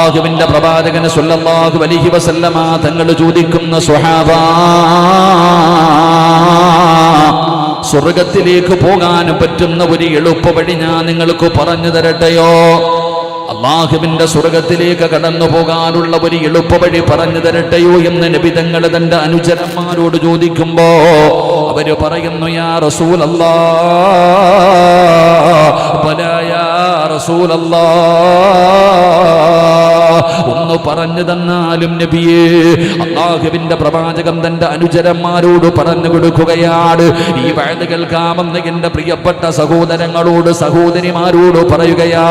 അല്ലാഹുവിന്റെ പ്രവാചകൻ സ്വല്ലല്ലാഹു അലൈഹി വസല്ലമ തങ്ങൾ ചോദിക്കുന്ന സ്വഹാബ, സ്വർഗത്തിലേക്ക് പോകാൻ പറ്റുന്ന ഒരു എളുപ്പ വഴി ഞാൻ നിങ്ങൾക്ക് പറഞ്ഞു തരട്ടെയോ? അല്ലാഹുവിന്റെ സ്വർഗത്തിലേക്ക് കടന്നു പോകാനുള്ള ഒരു എളുപ്പ വഴി പറഞ്ഞു തരട്ടെയോ എന്ന് നബി തങ്ങൾ തന്റെ അനുചരന്മാരോട് ചോദിക്കുമ്പോ അവര് പറയുന്നു, യാ റസൂലല്ലാഹ്, ബലാ യാ റസൂലല്ലാഹ്, ഒന്ന് പറഞ്ഞു തന്നാലും നബിയേ. അല്ലാഹുവിന്റെ പ്രവാചകൻ തന്റെ അനുചരന്മാരോട് പറഞ്ഞു കൊടുക്കുകയാണ്, ഈ വഅദ് കേൾക്കാമെന്ന് എന്റെ പ്രിയപ്പെട്ട സഹോദരങ്ങളോട് സഹോദരിമാരോട് പറയുകയാ.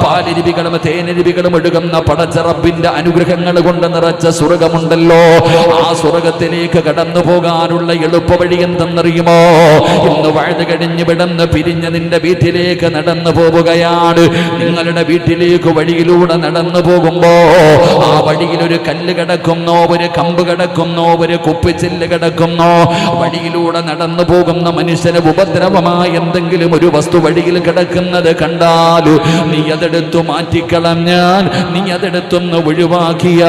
പാലരുവികളും തേനരുവികളും ഒഴുകുന്ന പടച്ച റബ്ബിന്റെ അനുഗ്രഹങ്ങൾ കൊണ്ട് നിറച്ച സ്വർഗമുണ്ടല്ലോ, ആ സ്വർഗത്തിലേക്ക് കടന്നു പോകാനുള്ള എളുപ്പ വഴി എന്തെന്നറിയുമോ? ഇന്ന് വഅദ് കഴിഞ്ഞ് വിടന്ന് പിരിഞ്ഞ് നിന്റെ വീട്ടിലേക്ക് നടന്നു പോവുകയാണ്. നിങ്ങളുടെ വീട്ടിലേക്ക് വഴിയിലൂടെ നടന്നു പോകുമ്പോ ആ വഴിയിൽ ഒരു കല്ല് കിടക്കുന്നോ, ഒരു കമ്പ് കിടക്കുന്നോ, ഒരു കുപ്പിച്ചില്ല് കിടക്കുന്നോ, വഴിയിലൂടെ നടന്നു പോകുന്ന മനുഷ്യന് ഉപദ്രവമായ എന്തെങ്കിലും ഒരു വസ്തു വഴിയിൽ കിടക്കുന്നത് കണ്ടാൽ നീ അതെടുത്തു മാറ്റിക്കളഞ്ഞാൽ, നീ അതെടുത്തൊന്ന് ഒഴിവാക്കിയ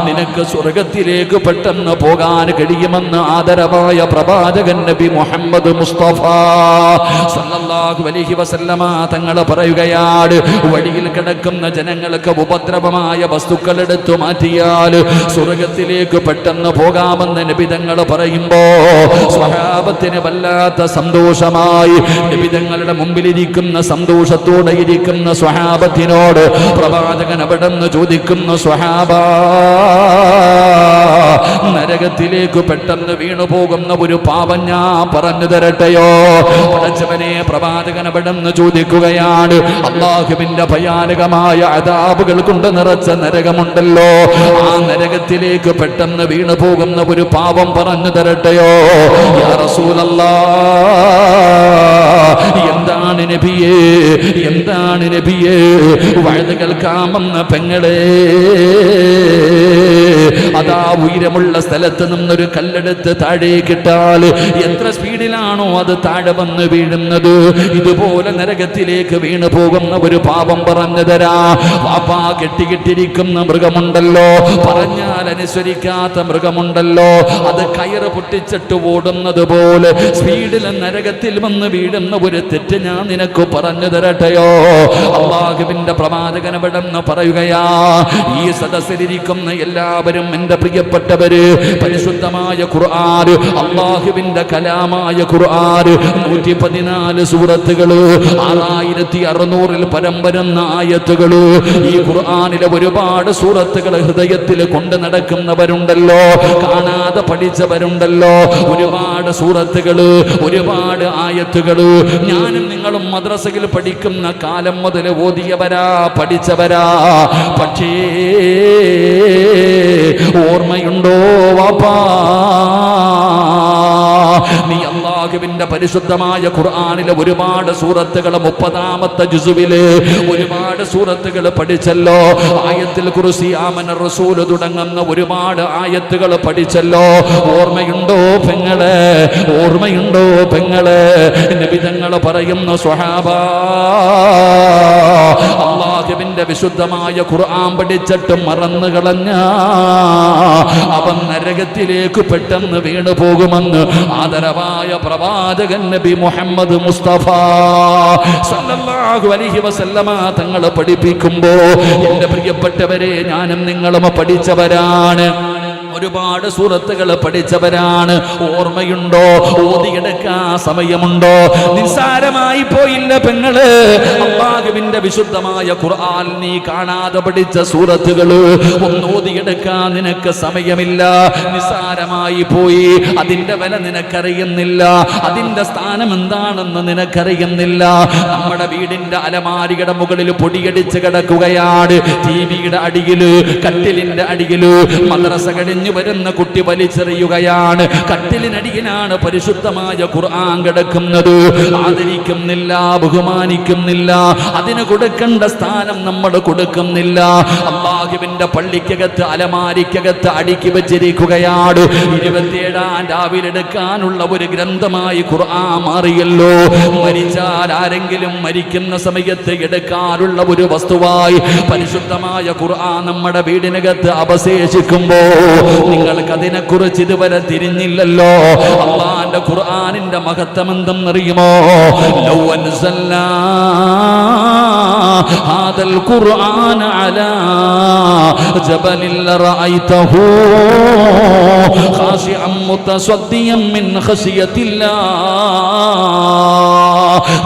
നിനക്ക് സ്വർഗത്തിലേക്ക് പെട്ടെന്ന് പോകാൻ കഴിയുമെന്ന് ആദരവായ പ്രവാചകൻ നബി മുഹമ്മദ് മുസ്തഫ സല്ലല്ലാഹു അലൈഹി വസല്ലമ തങ്ങൾ പറയുകയാണ്, വഴിയിൽ കിടക്കുന്ന ജനങ്ങൾക്ക് ഉപദ്രവമായ വസ്തുക്കൾ എടുത്തു മാറ്റിയാൽ സ്വർഗത്തിലേക്ക് പെട്ടെന്ന് പോകാമെന്ന് നബി തങ്ങൾ പറയുമ്പോ സ്വഹാബത്തിന് വല്ലാത്ത സന്തോഷമായി. നബി തങ്ങളുടെ മുമ്പിലിരിക്കുന്ന സന്തോഷത്തോടെ ഇരിക്കുന്ന സ്വഹാബത്തിനോട് പ്രവാചകൻ അവിടെന്ന് ചോദിക്കുന്നു, സ്വഹാബ, നരകത്തിലേക്ക് പെട്ടെന്ന് വീണു പോകുന്ന ഒരു പാപം ഞാൻ പറഞ്ഞു തരട്ടെയോ? പടച്ചവനെ, പ്രവാചകൻ അവിടെന്ന് ചോദിക്കുകയാണ്, അല്ലാഹുവിന്റെ ഭയാനകമായ അദാബുകൾ കൊണ്ട് നിറച്ച നരകമുണ്ടല്ലോ, ആ നരകത്തിലേക്ക് പെട്ടെന്ന് വീണു പോകുന്ന ഒരു പാപം പറഞ്ഞു തരട്ടെയോ? യാ റസൂലല്ലാഹ്, എന്താണ് നബിയേ, എന്താണ് നബിയേ? വഅദ് കേൾക്കാമെന്ന പെങ്ങളെ, അതാ ഉയരമുള്ള സ്ഥലത്ത് നിന്നൊരു കല്ലെടുത്ത് താഴേക്കിട്ടാൽ എത്ര സ്പീഡിലാണോ അത് താഴെ വന്ന് വീഴുന്നത്, ഇതുപോലെ നരകത്തിലേക്ക് വീണു പോകുന്ന ഒരു പാപം പറഞ്ഞു തരാ. വാപ്പാ കെട്ടിക്കിട്ടിരിക്കുന്ന മൃഗമുണ്ടല്ലോ, പറഞ്ഞാൽ അനുസരിക്കാത്ത മൃഗമുണ്ടല്ലോ, അത് കയറ് പൊട്ടിച്ചിട്ട് ഓടുന്നത് പോലെ സ്പീഡിൽ നരകത്തിൽ വന്ന് വീഴുന്ന ഒരു തെറ്റ് ഞാൻ നിനക്ക് പറഞ്ഞു തരട്ടെയോ? അല്ലാഹുവിന്റെ പ്രവാചകൻ അവിടെന്ന് പറയുകയാ, ഈ സദസ്സിലിരിക്കുന്ന എല്ലാവരും എന്റെ പ്രിയപ്പെട്ടവര്, പരിശുദ്ധമായ ഖുർആൻ, അല്ലാഹുവിന്റെ കലാമായ ഖുർആൻ, 114 സൂറത്തുകള്, 6600 പരം വരുന്ന ആയത്തുകള്, ഈ ഖുർആനിലെ ഒരുപാട് സൂറത്തുകൾ ഹൃദയത്തിൽ കൊണ്ട് നടക്കുന്നവരുണ്ടല്ലോ, കാണാതെ പഠിച്ചവരുണ്ടല്ലോ, ഒരുപാട് സൂറത്തുകള്, ഒരുപാട് ആയത്തുകള്. ഞാനും നിങ്ങളും മദ്രസയിൽ പഠിക്കുന്ന കാലം മുതൽ ഓതിയവരാ, പഠിച്ചവരാ. പക്ഷേ ഓർമ്മയുണ്ടോ വാപ്പാ, നീ അല്ലാഹുവിന്റെ പരിശുദ്ധമായ ഖുർആനിലെ ഒരുപാട് സൂറത്തുകൾ 30-ാമത്തെ ജുസുവില് ഒരുപാട് സൂറത്തുകൾ പഠിച്ചല്ലോ. ആയത്തുൽ കുർസി, ആമനർ റസൂൽ തുടങ്ങുന്ന ഒരുപാട് ആയത്തുകൾ പഠിച്ചല്ലോ. ഓർമ്മയുണ്ടോ പെങ്ങളെ, ഓർമ്മയുണ്ടോ പെങ്ങളെ? നബി തങ്ങൾ പറയുന്ന സ്വഹാബ, അല്ലാഹുവിന്റെ വിശുദ്ധമായ ഖുർആൻ പഠിച്ചിട്ട് മറന്നു കളഞ്ഞ അവൻ നരകത്തിലേക്ക് പെട്ടെന്ന് വീണു പോകുമെന്ന് ആദരവായ പ്രവാചകൻ നബി മുഹമ്മദ് മുസ്തഫ സല്ലല്ലാഹു അലൈഹി വസല്ലമ തങ്ങൾ പഠിപ്പിക്കുമ്പോ എന്റെ പ്രിയപ്പെട്ടവരെ, ഞാനും നിങ്ങളും പഠിച്ചവരാണ്, ഒരുപാട് സൂറത്തുകൾ പഠിച്ചവരാണ്. ഓർമ്മയുണ്ടോ? ഓതിയെടുക്കാൻ സമയമുണ്ടോ? നിസ്സാരമായി പോയില്ല പെങ്ങള്. അല്ലാഹുവിന്റെ വിശുദ്ധമായ ഖുർആൻ നീ കാണാതെ പഠിച്ച സൂറത്തുകള് ഒന്ന് ഓതിയെടുക്കാൻ നിനക്ക് സമയമില്ല, നിസ്സാരമായി പോയി. അതിന്റെ വില നിനക്കറിയുന്നില്ല, അതിന്റെ സ്ഥാനം എന്താണെന്ന് നിനക്കറിയുന്നില്ല. നമ്മുടെ വീടിന്റെ അലമാരിയുടെ മുകളിൽ പൊടിയടിച്ച് കിടക്കുകയാണ്, ടിവിയുടെ അടിയില്, കട്ടിലിന്റെ അടിയില്. മദ്രസ കഴിഞ്ഞ് വരുന്ന കുട്ടി വലിച്ചെറിയുകയാണ്, കട്ടിലിനടിയിലാണ് പരിശുദ്ധമായ ഖുർആൻ കിടക്കുന്നത്. ആദരിക്കുന്നില്ല, ബഹുമാനിക്കുന്നില്ല, അതിന് കൊടുക്കേണ്ട സ്ഥാനം നമ്മൾ കൊടുക്കുന്നില്ല. അല്ലാഹു അല്ലാഹുവിന്റെ പള്ളിക്കകത്ത് അലമാരിക്കകത്ത് അടുക്കി വെച്ചിരിക്കുകയാണ്. 27-ാം രാവിലെ എടുക്കാനുള്ള ഒരു ഗ്രന്ഥമായി ഖുർആൻ മാറിയല്ലോ. മരിച്ചാൽ ആരെങ്കിലും മരിക്കുന്ന സമയത്ത് എടുക്കാനുള്ള ഒരു വസ്തുവായി പരിശുദ്ധമായ ഖുർആൻ നമ്മുടെ വീടിനകത്ത് അവശേഷിക്കുമ്പോ നിങ്ങൾക്ക് അതിനെക്കുറിച്ച് ഇതുവരെ തിരിഞ്ഞില്ലല്ലോ. അല്ലാഹുവിന്റെ ഖുർആനിന്റെ മഹത്വം എന്തെന്നറിയുമോ? ലൗ അൻസൽനാ ഹാദൽ ഖുർആന അലാ ജബലിൻ ലറഅയ്തഹു ഖാശിഅൻ മുതസദ്ദിയൻ മിൻ ഖശിയത്തില്ലാഹ്.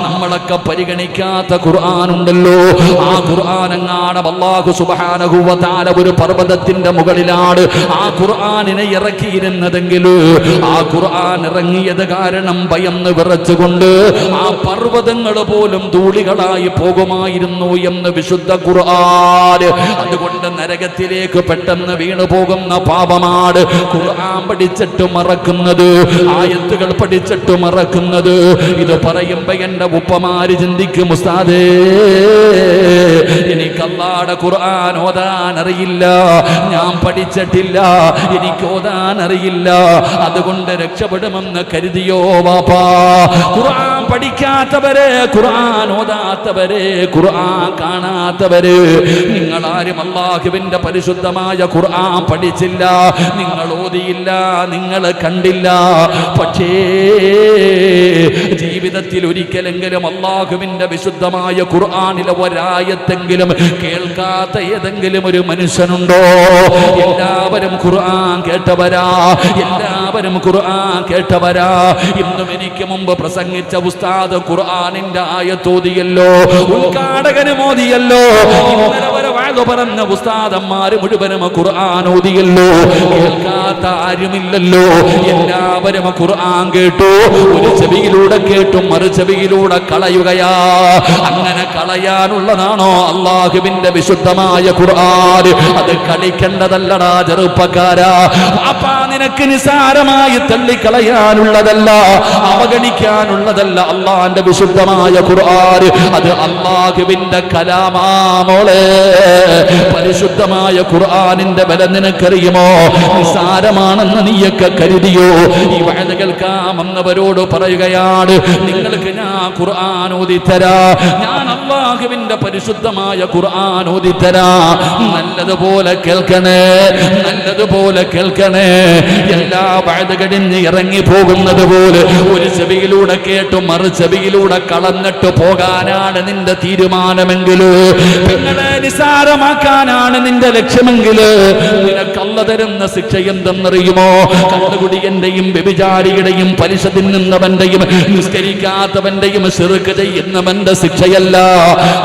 നമ്മളൊക്കെ പരിഗണിക്കാത്ത ഖുർആൻ ഉണ്ടല്ലോ. ആ ഖുർആൻ എങ്ങാണ് അല്ലാഹു സുബ്ഹാനഹു വ തആല ഒരു പർവ്വതത്തിന്റെ മുകളിലാണ് ആ ഖുർആനിനെ ഇറക്കിയിരുന്നതെങ്കിൽ ആ ഖുർആൻ ഇറങ്ങിയത് കാരണം ഭയന്ന് വിറച്ചുകൊണ്ട് ആ പർവ്വതങ്ങൾ പോലും ധൂളികളായി പോകുമായിരുന്നു എന്ന് വിശുദ്ധ ഖുർആൻ. അതുകൊണ്ട് നരകത്തിലേക്ക് പെട്ടെന്ന് വീണു പോകുന്ന പാപമാണ് ഖുർആൻ പഠിച്ചിട്ട് മറക്കുന്നത്, ആയത്തുകൾ പഠിച്ചിട്ട് മറക്കുന്നത്. ഇത് പറയുമ്പോ എന്റെ ഉപ്പമാര് ചിന്തിക്കും, ഉസ്താദേ എനിക്ക് അല്ലാഹുവിന്റെ ഖുർആൻ ഓതാൻ അറിയില്ല, ഞാൻ പഠിച്ചിട്ടില്ല, എനിക്ക് ഓതാൻ അറിയില്ല, അതുകൊണ്ട് രക്ഷപ്പെടുമെന്ന് കരുതിയോ വാപ്പാ? ഖുർആൻ പഠിക്കാത്തവരെ, ഖുർആൻ ഓതാത്തവരെ, ഖുർആൻ കാണാത്തവര്, നിങ്ങളാരും അല്ലാഹുവിന്റെ പരിശുദ്ധമായ ഖുർആൻ പഠിച്ചില്ല, നിങ്ങൾ ഓതിയില്ല, നിങ്ങൾ കണ്ടില്ല. പക്ഷേ ജീവിതത്തിൽ ഒരിക്കലെങ്കിലും അല്ലാഹുവിന്റെ വിശുദ്ധമായ ഖുർആനിലെ ഒരായത്തെങ്കിലും കേൾക്കാത്ത ഏതെങ്കിലും ഒരു മനുഷ്യനുണ്ടോ? എല്ലാവരും ഖുർആൻ കേട്ടവരാ, എല്ലാവരും ഖുർആൻ കേട്ടവരാ. ഇന്നും എനിക്ക് മുമ്പ് പ്രസംഗിച്ച ഉസ്താദ് ഖുർആനിന്റെ ആയത്തോതിയല്ലോ, ഉദ്ഘാടകനും ഓതിയല്ലോ. ഇന്നലെ വരെ വാഴ പറഞ്ഞ ഉസ്താദന്മാര് മുഴുവനും ഖുർആൻ ഓതിയല്ലോ. കേൾക്കാത്ത ആരുമില്ലല്ലോ, എല്ലാവരും ഖുർആൻ കേട്ടു. ഒരു ചെവിയിലൂടെ കേട്ടു, മറു ചെവിയിലൂടെ കളയുകയാ. അങ്ങനെ കളയാനുള്ളതാണോ അല്ലാഹുവിന്റെ വിശുദ്ധമായ ഖുർആൻ? അത് കളിക്കേണ്ടതല്ലടാ ചെറുപ്പക്കാരാ. പാപ്പാ, നിനക്ക് നിസാരമായി തള്ളിക്കളയാനുള്ളതല്ല, അവഗണിക്കാനുള്ളതല്ല അല്ലാഹുവിന്റെ വിശുദ്ധമായ ഖുർആൻ. അത് അല്ലാഹുവിന്റെ കലാമാ മോളെ. പരിശുദ്ധമായ ഖുർആനിന്റെ വില നിനക്കറിയുമോ? നിസാരമാണെന്ന് നീയൊക്കെ കരുതിയോ? ഈ വഅദ് കേൾക്കാമെന്നവരോട് പറയുകയാണ്, നിങ്ങൾക്ക് ഞാൻ ഖുർആൻ ഓതിത്തരാ, ഞാൻ അല്ലാഹുവിന്റെ പരിശുദ്ധമായ ഖുർആൻ ഓതിത്തരാ. നല്ലതുപോലെ കേൾക്കണേ, നല്ലതുപോലെ കേൾക്കണേ. എല്ലാ വഅദ് കഴിഞ്ഞ് ഇറങ്ങി പോകുന്നത് പോലെ ഒരു ചെവിയിലൂടെ കേട്ടു മറു ചെവിയിലൂടെ കളഞ്ഞിട്ട് പോകാനാണ് നിന്റെ തീരുമാനമെങ്കിൽ, നിങ്ങളെ നിസാരമാക്കാനാണ് നിന്റെ ലക്ഷ്യമെങ്കിൽ, നിനക്ക് അല്ലാഹു തരുന്ന ശിക്ഷ എന്തെന്നറിയുമോ? കള്ളുകുടിയന്റെയും വ്യഭിചാരിയുടെയും പലിശ തിന്നുന്നവന്റെയും നിസ്കരിക്കാത്തവന്റെയും ശിർക്ക് ചെയ്യുന്നവന്റെ ശിക്ഷയല്ല.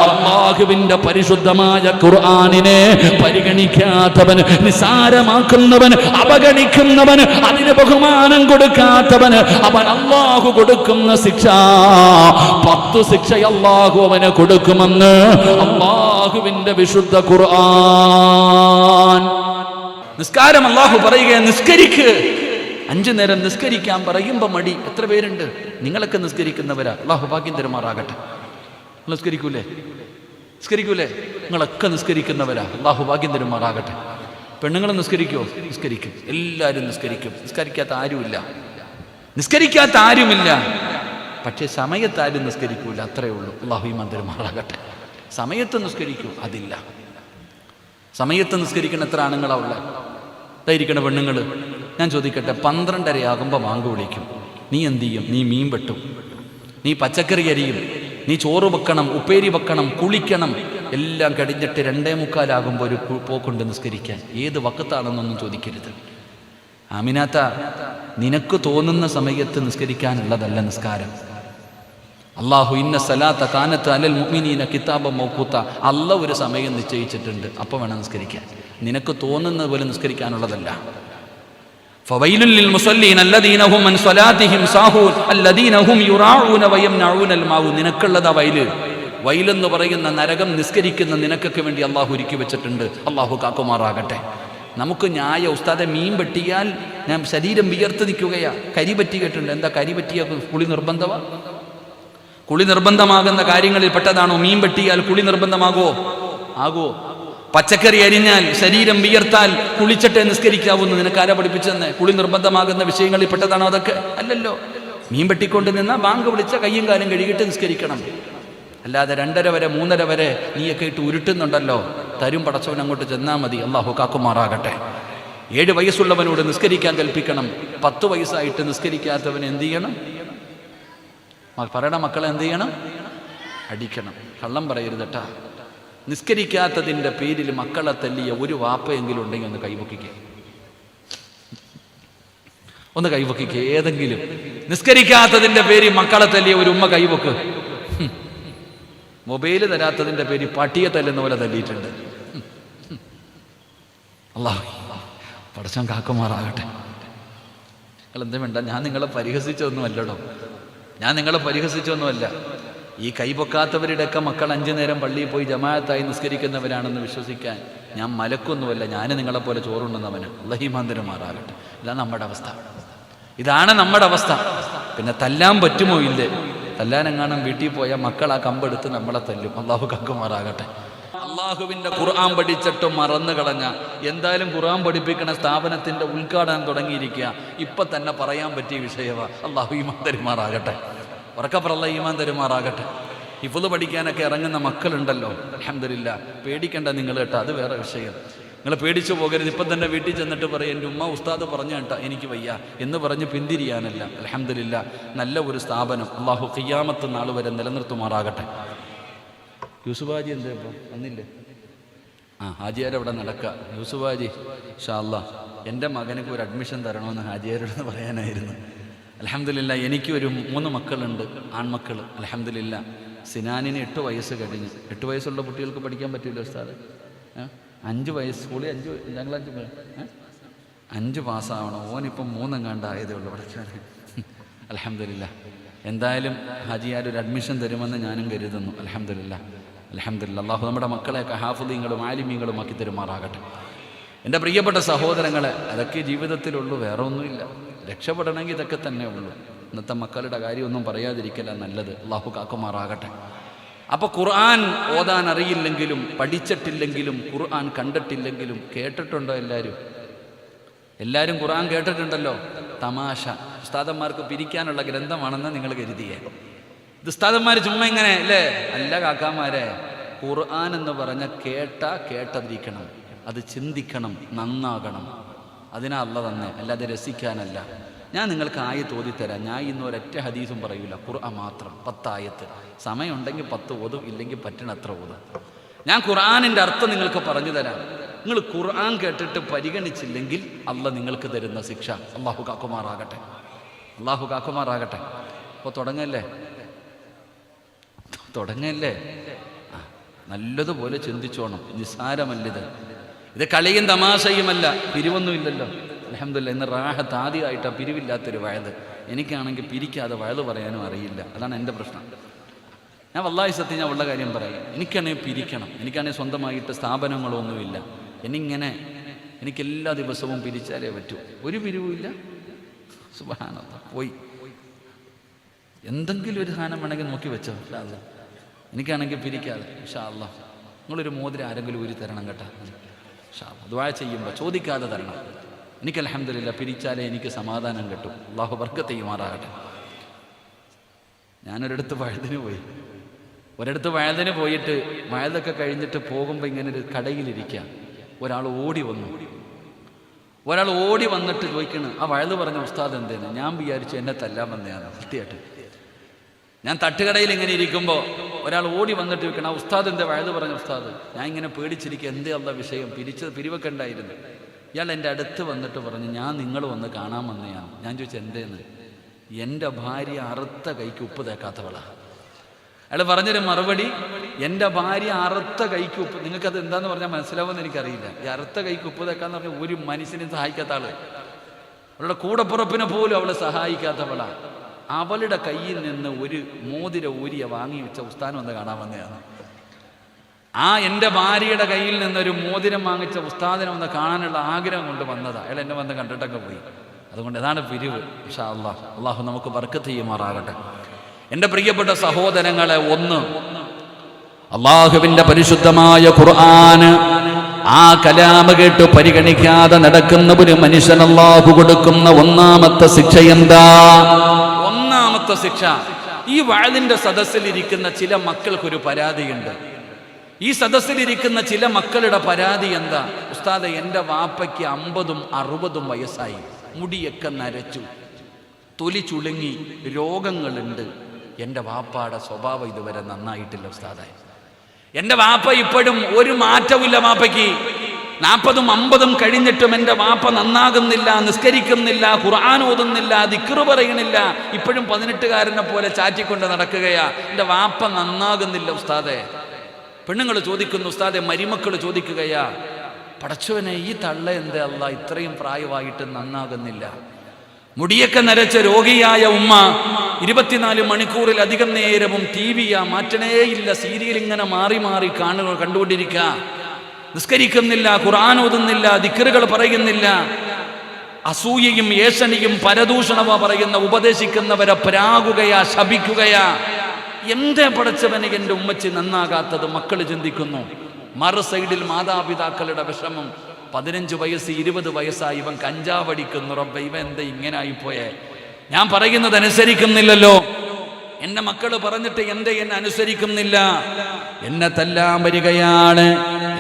അല്ലാഹുവിന്റെ പരിശുദ്ധമായ ഖുർആനിനെ പരിഗണിക്കാത്തവൻ, നിസാരമാക്കുന്നവൻ, അവഗണിക്കുന്നവൻ, അതിന് ബഹുമാനം കൊടുക്കാത്തവൻ, അവൻ അല്ലാഹു കൊടുക്കുന്ന ശിക്ഷ 10 ശിക്ഷ അല്ലാഹു അവന് കൊടുക്കുമെന്ന് അല്ലാഹുവിന്റെ വിശുദ്ധ ഖുർആൻ. നിസ്കാരം അല്ലാഹു പറയുക, നിസ്കരിക്ക്. 5 നേരം നിസ്കരിക്കാൻ പറയുമ്പോ മടി. എത്ര പേരുണ്ട്? നിങ്ങളൊക്കെ നിസ്കരിക്കുന്നവരാ, അല്ലാഹു ഭാഗ്യം തരുമാറാകട്ടെ. നിസ്കരിക്കൂലേ? നിസ്കരിക്കൂലേ? നിങ്ങളൊക്കെ നിസ്കരിക്കുന്നവരാ, അല്ലാഹു ഭാഗ്യം തരുമാറാകട്ടെ. പെണ്ണുങ്ങൾ നിസ്കരിക്കുമോ? നിസ്കരിക്കും. എല്ലാവരും നിസ്കരിക്കും. നിസ്കരിക്കാത്ത ആരുമില്ല, നിസ്കരിക്കാത്ത ആരുമില്ല. പക്ഷേ സമയത്താരും നിസ്കരിക്കൂല, അത്രയേ ഉള്ളൂ. അല്ലാഹു ഈമാൻ തരുമാറാകട്ടെ. സമയത്ത് നിസ്കരിക്കൂ, അതില്ല. സമയത്ത് നിസ്കരിക്കുന്ന എത്ര ആണുങ്ങളാ ഉള്ളത്? ഇതായിരിക്കണ പെണ്ണുങ്ങൾ. ഞാൻ ചോദിക്കട്ടെ, 12:30 ആകുമ്പോൾ വാങ്ക് വിളിക്കും, നീ എന്ത് ചെയ്യും? നീ മീൻ വെട്ടും, നീ പച്ചക്കറി അരിയും, നീ ചോറ് വെക്കണം, ഉപ്പേരി വെക്കണം, കുളിക്കണം. എല്ലാം കഴിഞ്ഞിട്ട് 2:45 ആകുമ്പോൾ ഒരു പോക്കുണ്ട് നിസ്കരിക്കാൻ. ഏത് വക്കത്താണെന്നൊന്നും ചോദിക്കരുത്. ആമിനാത്ത, നിനക്ക് തോന്നുന്ന സമയത്ത് നിസ്കരിക്കാനുള്ളതല്ല നിസ്കാരം. അല്ലാഹു ഇന്ന സലാത്ത കാനത്ത് അലൽ മുഅ്മിനീന കിതാബൻ മൗഖൂത. അല്ലാഹു ഒരു സമയം നിശ്ചയിച്ചിട്ടുണ്ട്, അപ്പോൾ വേണം നിസ്കരിക്കാൻ. നിനക്ക് തോന്നുന്നത് പോലെ നിസ്കരിക്കാനുള്ളതല്ല. ഫവൈലുൽ ലിൽ മുസല്ലീന അല്ലദീന ഹും അൻ സ്വലാത്തിഹിം സാഹൂൻ അല്ലദീന ഹും യുറാഊന വയംനഊനൽ മാഉ. നിനക്കുള്ളതാ വൈല്. വൈലെന്ന് പറയുന്ന നരകം നിസ്കരിക്കുന്ന നിനക്കൊക്കെ വേണ്ടി അല്ലാഹു ഒരുക്കി വെച്ചിട്ടുണ്ട്. അല്ലാഹു കാക്കുമാറാകട്ടെ. നമുക്ക് ന്യായ ഉസ്താദെ, മീൻ പറ്റിയാൽ ഞാൻ ശരീരം വിയർത്ത് നിൽക്കുകയാ. കരി പറ്റി കേട്ടിട്ടുണ്ട്. എന്താ കരി പറ്റിയ കുളി നിർബന്ധമാ? കുളി നിർബന്ധമാകുന്ന കാര്യങ്ങളിൽ പെട്ടതാണോ? മീൻ വെട്ടിയാൽ കുളി നിർബന്ധമാകുമോ? ആകുമോ? പച്ചക്കറി അരിഞ്ഞാൽ, ശരീരം വിയർത്താൽ കുളിച്ചിട്ടേ നിസ്കരിക്കാവുന്നു. നിനക്കാരാ പഠിപ്പിച്ചെന്ന്? കുളി നിർബന്ധമാകുന്ന വിഷയങ്ങളിൽ പെട്ടതാണോ അതൊക്കെ? അല്ലല്ലോ. മീൻ വെട്ടിക്കൊണ്ട് നിന്നാൽ ബാങ്ക് വിളിച്ച കയ്യും കാലും കഴുകിയിട്ട് നിസ്കരിക്കണം. അല്ലാതെ 2:30 വരെ 3:30 വരെ നീയൊക്കെ ഇട്ട് ഉരുട്ടുന്നുണ്ടല്ലോ. തരും പടച്ചവൻ, അങ്ങോട്ട് ചെന്നാൽ മതി. അള്ളാഹു കാക്കുമാറാകട്ടെ. 7 വയസ്സുള്ളവനോട് നിസ്കരിക്കാൻ കൽപ്പിക്കണം. 10 വയസ്സായിട്ട് നിസ്കരിക്കാത്തവൻ എന്ത് ചെയ്യണം? പറയണ മക്കളെ എന്ത് ചെയ്യണം? അടിക്കണം. കള്ളം പറയരുതട്ടാ. നിസ്കരിക്കാത്തതിൻ്റെ പേരിൽ മക്കളെ തല്ലിയ ഒരു വാപ്പയെങ്കിലും ഉണ്ടെങ്കിൽ ഒന്ന് കൈവക്കിക്കുക. ഒന്ന് കൈവക്കിക്കുക. ഏതെങ്കിലും നിസ്കരിക്കാത്തതിൻ്റെ പേരിൽ മക്കളെ തല്ലിയ ഒരു ഉമ്മ കൈവക്ക്. മൊബൈല് തരാത്തതിൻ്റെ പേരിൽ പട്ടിയെ തല്ലുന്ന പോലെ തല്ലിയിട്ടുണ്ട്. അല്ലാഹു പടച്ചവൻ കാക്കുമാറാകട്ടെ. നിങ്ങളെന്താ വേണ്ട, ഞാൻ നിങ്ങളെ പരിഹസിച്ചൊന്നുമല്ലടോ. ഞാൻ നിങ്ങളെ പരിഹസിച്ചൊന്നുമല്ല. ഈ കൈപൊക്കാത്തവരുടെയൊക്കെ മക്കൾ 5 നേരം പള്ളിയിൽ പോയി ജമാഅത്തായി നിസ്കരിക്കുന്നവരാണെന്ന് വിശ്വസിക്കാൻ ഞാൻ മലക്കൊന്നുമല്ല. ഞാൻ നിങ്ങളെപ്പോലെ ചോറുണ്ടെന്നവന്. അല്ലാഹു ഈമാൻ തരുമാറാകട്ടെ. ഇതാണ് നമ്മുടെ അവസ്ഥ. ഇതാണ് നമ്മുടെ അവസ്ഥ. പിന്നെ തല്ലാൻ പറ്റുമോ? ഇല്ലേ. തല്ലാനെങ്ങാനും വീട്ടിൽ പോയാൽ മക്കൾ ആ കമ്പെടുത്ത് നമ്മളെ തല്ലും. അള്ളാഹു കാക്കുമാറാകട്ടെ. അള്ളാഹുവിൻ്റെ ഖുർആൻ പഠിച്ചിട്ട് മറന്നു കളഞ്ഞ, എന്തായാലും ഖുർആൻ പഠിപ്പിക്കുന്ന സ്ഥാപനത്തിൻ്റെ ഉദ്ഘാടനം തുടങ്ങിയിരിക്കുക. ഇപ്പം തന്നെ പറയാൻ പറ്റിയ വിഷയമാണ്. അള്ളാഹു ഈമാൻ തരുമാറാകട്ടെ. ഉറക്കപ്പുറള്ള ഈമാൻ തരുമാറാകട്ടെ. ഹിഫ്ള് പഠിക്കാനൊക്കെ ഇറങ്ങുന്ന മക്കളുണ്ടല്ലോ, അൽഹംദുലില്ലാ. പേടിക്കണ്ട നിങ്ങൾ കേട്ടോ, അത് വേറെ വിഷയം. നിങ്ങൾ പേടിച്ചു പോകരുത്. ഇപ്പം തന്നെ വീട്ടിൽ ചെന്നിട്ട് പറയും, എൻ്റെ ഉമ്മ ഉസ്താദ് പറഞ്ഞു കേട്ടാ എനിക്ക് വയ്യ എന്ന് പറഞ്ഞ് പിന്തിരിയാനല്ല. അൽഹംദുലില്ലാ, നല്ല ഒരു സ്ഥാപനം അള്ളാഹു ഖിയാമത്ത് നാൾ വരെ നിലനിർത്തുമാറാകട്ടെ. യൂസുഫാജി എന്താ ഇപ്പം വന്നില്ലേ? ഹാജിയാരവിടെ നടക്കുക. യൂസുഫാജി ഇൻഷാ അല്ലാഹ് എൻ്റെ മകനക്ക് ഒരു അഡ്മിഷൻ തരണമെന്ന് ഹാജിയാരോട് പറയാനായിരുന്നു. അൽഹംദുലില്ലാ, എനിക്ക് ഒരു 3 മക്കളുണ്ട്, ആൺമക്കൾ. അൽഹംദുലില്ലാ, സിനാനിന് 8 വയസ്സ് കഴിഞ്ഞു. 8 വയസ്സുള്ള കുട്ടികൾക്ക് പഠിക്കാൻ പറ്റില്ല ഉസ്താദ്. 5 വയസ്സ് സ്കൂളിൽ 5 പാസ്സാവണം. ഓനിപ്പം 3 എങ്ങാണ്ടായതേ ഉള്ളൂ പഠിക്കാൻ. അൽഹംദുലില്ലാ, എന്തായാലും ഹാജിയാർ ഒരു അഡ്മിഷൻ തരുമെന്ന് ഞാനും കരുതുന്നു. അൽഹംദുലില്ലാ, അൽഹംദുലില്ലാ. അല്ലാഹു നമ്മുടെ മക്കളെയൊക്കെ ഹാഫിളീങ്ങളും ആലിമീങ്ങളും ആക്കി തരുമാറാകട്ടെ. എൻ്റെ പ്രിയപ്പെട്ട സഹോദരങ്ങളെ, അതൊക്കെ ജീവിതത്തിലുള്ളൂ, വേറെ ഒന്നുമില്ല. രക്ഷപ്പെടണമെങ്കിൽ ഇതൊക്കെ തന്നെ ഉള്ളൂ. ഇന്നത്തെ മക്കളുടെ കാര്യമൊന്നും പറയാതിരിക്കല നല്ലത്. അല്ലാഹു കാക്കുമാറാകട്ടെ. അപ്പോൾ ഖുർആൻ ഓതാൻ അറിയില്ലെങ്കിലും, പഠിച്ചിട്ടില്ലെങ്കിലും, ഖുർആൻ കണ്ടിട്ടില്ലെങ്കിലും, കേട്ടിട്ടുണ്ടോ? എല്ലാവരും ഖുർആൻ കേട്ടിട്ടുണ്ടല്ലോ. തമാശ ഉസ്താദന്മാർക്ക് പിരിക്കാനുള്ള ഗ്രന്ഥമാണെന്ന് നിങ്ങൾ കരുതിയേ. ഇത് ഉസ്താദന്മാർ ചുമ്മാ ഇങ്ങനെ അല്ലേ? അല്ല കാക്കാമാരെ, ഖുർആൻ എന്ന് പറഞ്ഞ കേട്ടതിരിക്കണം, അത് ചിന്തിക്കണം, നന്നാകണം. അതിനാ അല്ല തന്നെ, അല്ലാതെ രസിക്കാനല്ല. ഞാൻ നിങ്ങൾക്ക് ആയത്ത് ഓതിത്തരാം. ഞാൻ ഇന്ന് ഒരൊറ്റ ഹദീസും പറയൂല, ഖുർആൻ മാത്രം 10 ആയത്ത്. സമയമുണ്ടെങ്കിൽ 10 ഓതും, ഇല്ലെങ്കിൽ പറ്റണത്ര ഓതും. ഞാൻ ഖുർആനിൻ്റെ അർത്ഥം നിങ്ങൾക്ക് പറഞ്ഞു തരാം. നിങ്ങൾ ഖുർആൻ കേട്ടിട്ട് പരിഗണിച്ചില്ലെങ്കിൽ അല്ല നിങ്ങൾക്ക് തരുന്ന ശിക്ഷ. അള്ളാഹു കാക്കുമാറാകട്ടെ. അള്ളാഹു കാക്കുമാറാകട്ടെ. അപ്പോൾ തുടങ്ങല്ലേ? നല്ലതുപോലെ ചിന്തിച്ചോണം. നിസ്സാരമല്ലിത്. ഇത് കളിയും തമാശയുമല്ല. പിരിവൊന്നുമില്ലല്ലോ. അൽഹംദുലില്ലാ, ഇന്ന് റാഹത്ത് ആദ്യമായിട്ടാണ് പിരിവില്ലാത്തൊരു വയത്. എനിക്കാണെങ്കിൽ പിരിക്കാതെ വയത് പറയാനും അറിയില്ല. അതാണ് എൻ്റെ പ്രശ്നം. ഞാൻ വല്ലാഹി സത്യം, ഞാൻ ഉള്ള കാര്യം പറയും. എനിക്കാണെങ്കിൽ പിരിക്കണം. എനിക്കാണെങ്കിൽ സ്വന്തമായിട്ട് സ്ഥാപനങ്ങളൊന്നുമില്ല. എനിക്കെല്ലാ ദിവസവും പിരിച്ചാലേ പറ്റൂ. ഒരു പിരിവുമില്ല. സുബ്ഹാനല്ലാഹ്, പോയി എന്തെങ്കിലും ഒരു സാധനം വേണമെങ്കിൽ നോക്കി വെച്ചോ. എനിക്കാണെങ്കിൽ പിരിക്കാതെ ഇൻഷാ അല്ലാഹ് നിങ്ങളൊരു മോതിരം ആരെങ്കിലും ഊരി തരണം കേട്ടോ. ഇൻഷാ അല്ലാഹ് ദുആ ചെയ്യുമ്പോൾ ചോദിക്കാതെ തരണം. എനിക്ക് അൽഹംദുലില്ലാ പിരിച്ചാലേ എനിക്ക് സമാധാനം കിട്ടും. അല്ലാഹു ബർക്കത്ത് ചെയ്യുമാറാകട്ടെ. ഞാനൊരിടത്ത് വഴുതിന് പോയിട്ട് വഴുതൊക്കെ കഴിഞ്ഞിട്ട് പോകുമ്പോൾ ഇങ്ങനെ ഒരു കടയിലിരിക്കുക. ഒരാൾ ഓടി വന്നിട്ട് ചോദിക്കണം, ആ വഴുത് പറഞ്ഞ ഉസ്താദ് എന്തേന്ന്? ഞാൻ വിചാരിച്ചു എന്നെ തല്ലാൻ വന്നതാണ്. സത്യമായിട്ട് ഞാൻ തട്ടുകടയിൽ ഇങ്ങനെ ഇരിക്കുമ്പോൾ ഒരാൾ ഓടി വന്നിട്ട് ചോദിക്കണം, ആ ഉസ്താദ് എന്താ വഴുത് പറഞ്ഞ ഉസ്താദ്? ഞാൻ ഇങ്ങനെ പേടിച്ചിരിക്കുക, എന്തേ ഉള്ള വിഷയം? പിരിവൊക്കെ ഉണ്ടായിരുന്നു. ഇയാൾ എൻ്റെ അടുത്ത് വന്നിട്ട് പറഞ്ഞു, ഞാൻ നിങ്ങൾ വന്ന് കാണാൻ വന്നതാണ്. ഞാൻ ചോദിച്ചു എന്തേന്ന്? എൻ്റെ ഭാര്യ അറുത്ത കൈക്ക് ഉപ്പ് തേക്കാത്തവളാ. അയാൾ പറഞ്ഞൊരു മറുപടി, എൻ്റെ ഭാര്യ അറുത്ത കൈക്ക് ഉപ്പ്. നിങ്ങൾക്കത് എന്താന്ന് പറഞ്ഞാൽ മനസ്സിലാവുമെന്ന് എനിക്കറിയില്ല. ഈ അറുത്ത കൈക്ക് ഉപ്പ് തേക്കാന്ന് പറഞ്ഞാൽ ഒരു മനുഷ്യനെയും സഹായിക്കാത്ത ആള്, അവളുടെ കൂടപ്പുറപ്പിനെ പോലും അവളെ സഹായിക്കാത്തവളാ. അവളുടെ കയ്യിൽ നിന്ന് ഒരു മോതിര ഊരിയ വാങ്ങി വെച്ച ഉസ്താദ് വന്ന് കാണാൻ വന്നതാണ്. ആ എൻ്റെ ഭാര്യയുടെ കയ്യിൽ നിന്നൊരു മോതിരം വാങ്ങിച്ച ഉസ്താദിനെ വന്ന് കാണാനുള്ള ആഗ്രഹം കൊണ്ട് വന്നതാ. അയാൾ എന്നെ വന്ന് കണ്ടിട്ടൊക്കെ പോയി. അതുകൊണ്ട് ഇതാണ് പിരിവ്. ഇൻഷാ അല്ലാഹ് അല്ലാഹു നമുക്ക് ബർക്കത്ത് ചെയ്യുമാറാകട്ടെ. എൻ്റെ പ്രിയപ്പെട്ട സഹോദരങ്ങളെ, ഒന്ന് അല്ലാഹുവിൻ്റെ പരിശുദ്ധമായ ഖുർആൻ ആ കലാമ് കേട്ട് പരിഗണിക്കാതെ നടക്കുന്ന ഒരു മനുഷ്യൻ അല്ലാഹു കൊടുക്കുന്ന ഒന്നാമത്തെ ശിക്ഷ എന്താ? ഒന്നാമത്തെ ശിക്ഷ, ഈ വഅദിന്റെ സദസ്സിലിരിക്കുന്ന ചില മക്കൾക്കൊരു പരാതിയുണ്ട്. ഈ സദസ്സിലിരിക്കുന്ന ചില മക്കളുടെ പരാതി എന്താ? ഉസ്താദെ, എൻ്റെ വാപ്പയ്ക്ക് 50ഉം 60ഉം വയസ്സായി, മുടിയൊക്കെ നരച്ചു, തൊലി ചുളുങ്ങി, രോഗങ്ങളുണ്ട്. എൻ്റെ വാപ്പയുടെ സ്വഭാവം ഇതുവരെ നന്നായിട്ടില്ല ഉസ്താദെ. എൻ്റെ വാപ്പ ഇപ്പോഴും ഒരു മാറ്റമില്ല. വാപ്പയ്ക്ക് 40ഉം 50ഉം കഴിഞ്ഞിട്ടും എൻ്റെ വാപ്പ നന്നാകുന്നില്ല, നിസ്കരിക്കുന്നില്ല, ഖുർആൻ ഓതുന്നില്ല, ദിക്റ് പറയണില്ല. ഇപ്പോഴും 18കാരനെ പോലെ ചാറ്റിക്കൊണ്ട് നടക്കുകയാ. എൻ്റെ വാപ്പ നന്നാകുന്നില്ല ഉസ്താദെ. പെണ്ണുങ്ങൾ ചോദിക്കുന്നു ഉസ്താദെ, മരുമക്കൾ ചോദിക്കുകയാ, പടച്ചവനെ ഈ തള്ള എന്താ അല്ലാ ഇത്രയും പ്രായമായിട്ട് നന്നാകുന്നില്ല? മുടിയൊക്കെ നരച്ച രോഗിയായ ഉമ്മ 24 മണിക്കൂറിലധികം നേരവും TV മാറ്റണേയില്ല, സീരിയൽ ഇങ്ങനെ മാറി മാറി കണ്ടുകൊണ്ടിരിക്കുക. നിസ്കരിക്കുന്നില്ല, ഖുർആൻ ഓതുന്നില്ല, ദിക്റുകൾ പറയുന്നില്ല. അസൂയയും ഏഷണിയും പരദൂഷണവും പറയുന്ന ഉപദേശിക്കുന്നവരെ പ്രാകുകയാ, ശപിക്കുകയാ. എന്തേ പടച്ചവനെ എൻ്റെ ഉമ്മച്ചി നന്നാകാത്തത്? മക്കൾ ചിന്തിക്കുന്നു. മറു സൈഡിൽ മാതാപിതാക്കളുടെ വിഷമം. 15 വയസ്സ് 20 വയസ്സായി ഇവൻ കഞ്ചാവടിക്കുന്നു. റബ്ബേ, ഇവൻ എന്താ ഇങ്ങനെ ആയിപ്പോയേ? ഞാൻ പറയുന്നത് അനുസരിക്കുന്നില്ലല്ലോ. എൻ്റെ മക്കൾ പറഞ്ഞിട്ട് എന്നെ അനുസരിക്കുന്നില്ല. എന്നെ തല്ലാൻ വരികയാണ്,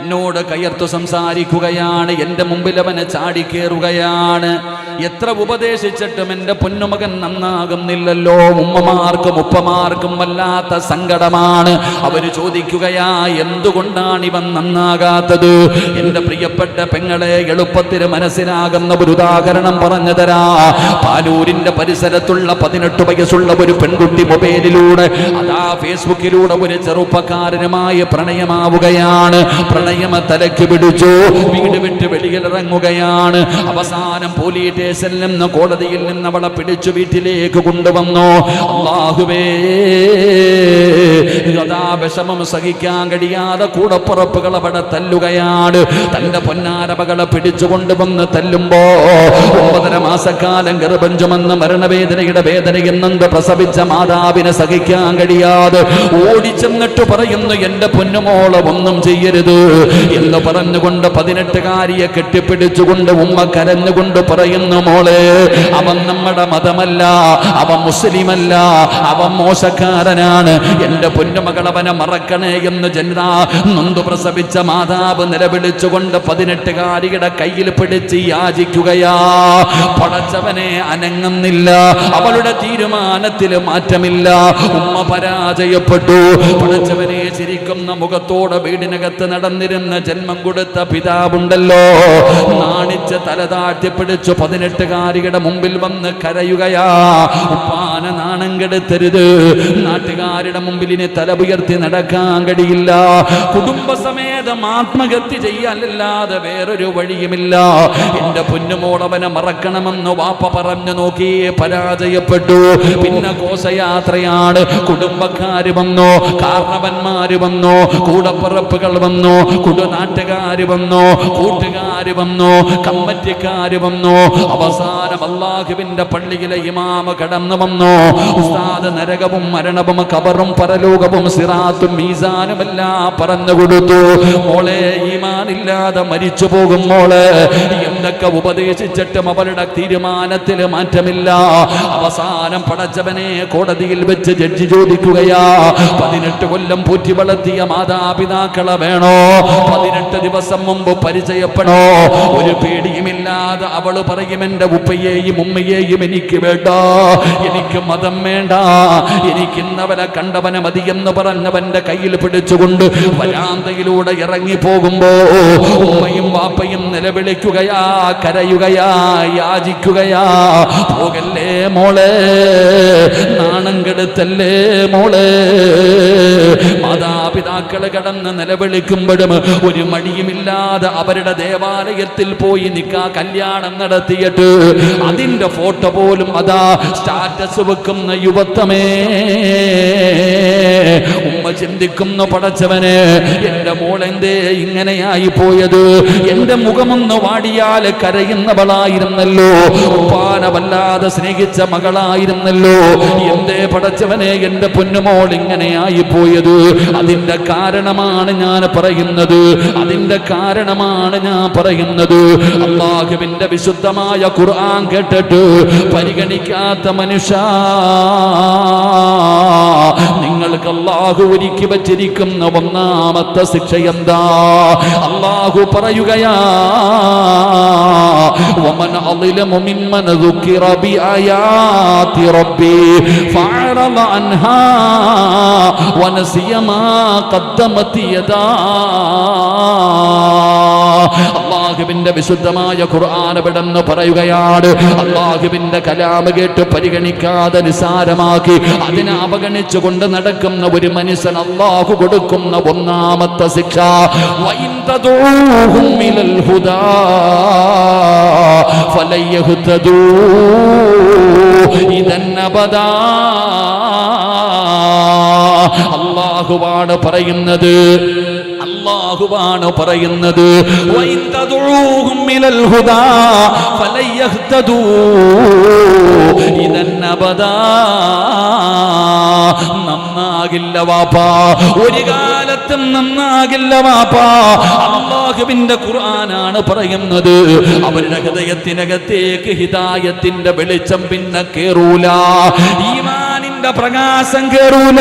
എന്നോട് കയർത്തു സംസാരിക്കുകയാണ്, എൻ്റെ മുമ്പിൽ അവനെ ചാടിക്കേറുകയാണ്. എത്ര ഉപദേശിച്ചിട്ടും എൻ്റെ പൊന്നുമകൻ നന്നാകുന്നില്ലല്ലോ. ഉമ്മമാർക്കും ഉപ്പമാർക്കും വല്ലാത്ത സങ്കടമാണ്. അവർ ചോദിക്കുകയാ, എന്തുകൊണ്ടാണ് ഇവൻ നന്നാകാത്തത്? എൻ്റെ പ്രിയപ്പെട്ട പെങ്ങളെ, എളുപ്പത്തിൽ മനസ്സിലാകുന്ന ഒരു ഉദാഹരണം പറഞ്ഞു തരാ. പാലൂരിന്റെ പരിസരത്തുള്ള 18 വയസ്സുള്ള ഒരു പെൺകുട്ടി മൊബൈലിലൂടെ, അതാ ഫേസ്ബുക്കിലൂടെ ഒരു ചെറുപ്പക്കാരനുമായി പ്രണയമാവുകയാണ്. പ്രണയമ തലയ്ക്ക് പിടിച്ചു, വീട് വിട്ട് വെളിയിലിറങ്ങുകയാണ്. അവസാനം പോലീസ് സ്റ്റേഷനിൽ നിന്ന്, കോടതിയിൽ നിന്ന് അവളെ പിടിച്ചു വീട്ടിലേക്ക് കൊണ്ടുവന്നു. അല്ലാഹുവേ, അതാ വിഷമം സഹിക്കാൻ കഴിയാതെ കൂടപ്പുറപ്പുകൾ അവിടെ തല്ലുകയാണ്. തന്റെ പൊന്നാരമകളെ പിടിച്ചു കൊണ്ടുവന്ന് തല്ലുമ്പോ 9.5 മാസക്കാലം ഗർഭം ചുമന്ന് മരണവേദനയുടെ വേദനയെന്നെന്ത് പ്രസവിച്ച മാതാവിനെ സഹിക്കാൻ കഴിയാതെ ഓടിച്ചെന്നിട്ട് പറയുന്നു, എന്റെ പൊന്നുമോളെ ഒന്നും ചെയ്യരുത് എന്ന് പറഞ്ഞുകൊണ്ട് 18കാരിയെ കെട്ടിപ്പിടിച്ചുകൊണ്ട് ഉമ്മ കരഞ്ഞുകൊണ്ട് പറയുന്നു, മോളെ, അവൻ നമ്മുടെ മതമല്ല, അവൻ മുസ്ലിമല്ല, അവൻ മോശക്കാരനാണ്. എന്റെ പൊന്നുമകൾ അവനെ മറക്കണേ എന്ന് ജനത നൊന്തു പ്രസവിച്ച മാതാവ് നിലവിളിച്ചുകൊണ്ട് 18കാരിയുടെ കയ്യിൽ പിടിച്ച് യാചിക്കുകയാ. പടച്ചവനെ അനങ്ങുന്നില്ല, അവളുടെ തീരുമാനത്തിൽ മാറ്റമില്ല. ഉമ്മ പരാജയപ്പെട്ടു. പടച്ചവനെ ചിരിക്കുന്ന മുഖത്തോടെ വീടിനകത്ത് നടന്നിരുന്ന ജന്മം കൊടുത്ത പിതാവുണ്ടല്ലോ, നാണിച്ച് തല താഴ്ത്തിപ്പിടിച്ചു 18കാരിയുടെ മുമ്പിൽ വന്ന് കരയുകയാ. ഉപ്പാന നാണം കെടുത്തരുത്, നാട്ടുകാരുടെ മുമ്പിൽ ഇനി തല ഉയർത്തി നടക്കാൻ കഴിയില്ല. കുടുംബസമേതം ആത്മഹത്യ ചെയ്യാനല്ലാതെ വേറൊരു വഴിയുമില്ല. എന്റെ പൊന്നുമോളവനെ മറക്കണമെന്ന് വാപ്പ പറഞ്ഞു നോക്കി, പരാജയപ്പെട്ടു. പിന്നെ ഘോഷയാത്രയാണ്. കുടുംബക്കാര് വന്നു, കാരണവന്മാര് വന്നു, കൂടപ്പുറപ്പുകൾ വന്നു, നാട്ടുകാര് വന്നു, കൂട്ടുകാര് വന്നു, കമ്മറ്റിക്കാര് വന്നു. അവസാനം അല്ലാഹുവിന്റെ പള്ളിയിലെ ഇമാമ കടന്നു വന്നു. ഉസ്താദ് നരകവും മരണവും ഖബറും പരലോകവും സിറാത്തും മീസാനും എല്ലാം പറഞ്ഞു കൊടുത്തു. മോളെ, ഈമാനില്ലാതെ മരിച്ചു പോകും മോളെ. എന്തൊക്കെ ഉപദേശിച്ചിട്ടും അവളുടെ തീരുമാനത്തിൽ മാറ്റമില്ല. അവസാനം പടച്ചവനെ കോടതിയിൽ വെച്ച് ജഡ്ജി ചോദിക്കുകയാ, 18 കൊല്ലം പൂറ്റി വളർത്തിയ മാതാപിതാക്കളെ വേണോ? 18 ദിവസം മുമ്പ് പരിചയപ്പെടണോ? ഒരു പേടിയുമില്ലാതെ അവള് പറയും, എന്റെ ഉപ്പയെയും ഉമ്മയെയും എനിക്ക് വേണ്ട, എനിക്ക് മതം വേണ്ട, എനിക്ക് ഇന്നവരെ കണ്ടവനെ മതിയെന്ന് പറഞ്ഞവന്റെ കയ്യിൽ പിടിച്ചുകൊണ്ട് വരാന്തയിലൂടെ ഇറങ്ങി പോകുമ്പോ ഉമ്മയും വാപ്പയും നിലവിളിക്കുകയാ, കരയുകയാ, യാചിക്കുകയാ, പോകല്ലേ മോളെ, നാണം കെടുത്തല്ലേ മോളെ. മാതാപിതാക്കള് കടന്ന് നിലവിളിക്കുമ്പോഴും ഒരു മടിയുമില്ലാതെ അവരുടെ ദേവാലയത്തിൽ പോയി കല്യാണം നടത്തിയിട്ട് അതിന്റെ ഫോട്ടോ പോലും അതാ സ്റ്റാറ്റസ് വെക്കുന്ന യുവത്വമേ. ഉമ്മ ചിന്തിക്കുന്നു, പടച്ചവനെ, എന്റെ മോളെന്തേ ഇങ്ങനെയായി പോയത്? എന്റെ മുഖമൊന്ന് വാടിയാൽ കരയുന്നവളായിരുന്നല്ലോ, ഉപ്പാനെ വല്ലാതെ സ്നേഹിച്ച മകളായിരുന്നല്ലോ. എന്തേ പടച്ചവനെ എന്റെ പൊന്നുമോൾ ഇങ്ങനെയായി പോയത്? അതിന് അതിന്റെ കാരണമാണ് ഞാൻ പറയുന്നത്. അല്ലാഹുവിന്റെ വിശുദ്ധമായ ഖുർആൻ കേട്ടിട്ട് പരിഗണിക്കാത്ത മനുഷ്യ, നിങ്ങൾക്ക് അല്ലാഹു ഒരുക്കി വച്ചിരിക്കുന്ന ഒന്നാമത്തെ ശിക്ഷ എന്താ? അല്ലാഹു പറയുകയാ, വമൻ അളിലമു മിമ്മൻ ദുക്കിറ ബിആയാതി റബ്ബി ഫഅറള അൻഹാ വനസിയ മാ ഖദ്ദമത് യദാ. അല്ലാഹുവിന്റെ വിശുദ്ധമായ ഖുർആൻ എവിടെന്ന് പറയുകയാണ്, അല്ലാഹുവിന്റെ കലാം കേട്ട് പരിഗണിക്കാതെ നിസാരമാക്കി അതിനെ അവഗണിച്ചുകൊണ്ട് നടക്കുന്ന ഒരു മനുഷ്യൻ അല്ലാഹു കൊടുക്കുന്ന ഒന്നാമത്തെ ശിക്ഷ, വഇൻ തദഊഹും ഇലൽ ഹുദാ ഫലൻ യഹ്തദൂ ഇദൻ അബദാ. അല്ലാഹുവാണ് പറയുന്നത്, വഇൻ തദഊഹും ഇലൽ ഹുദാ ഫലൻ യഹ്തദൂ ഇദൻ അബദാ. നന്നാകില്ല വാപ്പാ, ഒരു കാലത്തും നന്നാകില്ല വാപ്പാ. അല്ലാഹുവിന്റെ ഖുർആനാണ് പറയുന്നത്, അവരുടെ ഹൃദയത്തിനകത്തേക്ക് ഹിദായത്തിന്റെ വെളിച്ചം പിന്നെ കേറൂല, ഈമാനിന്റെ പ്രകാശം കേറൂല.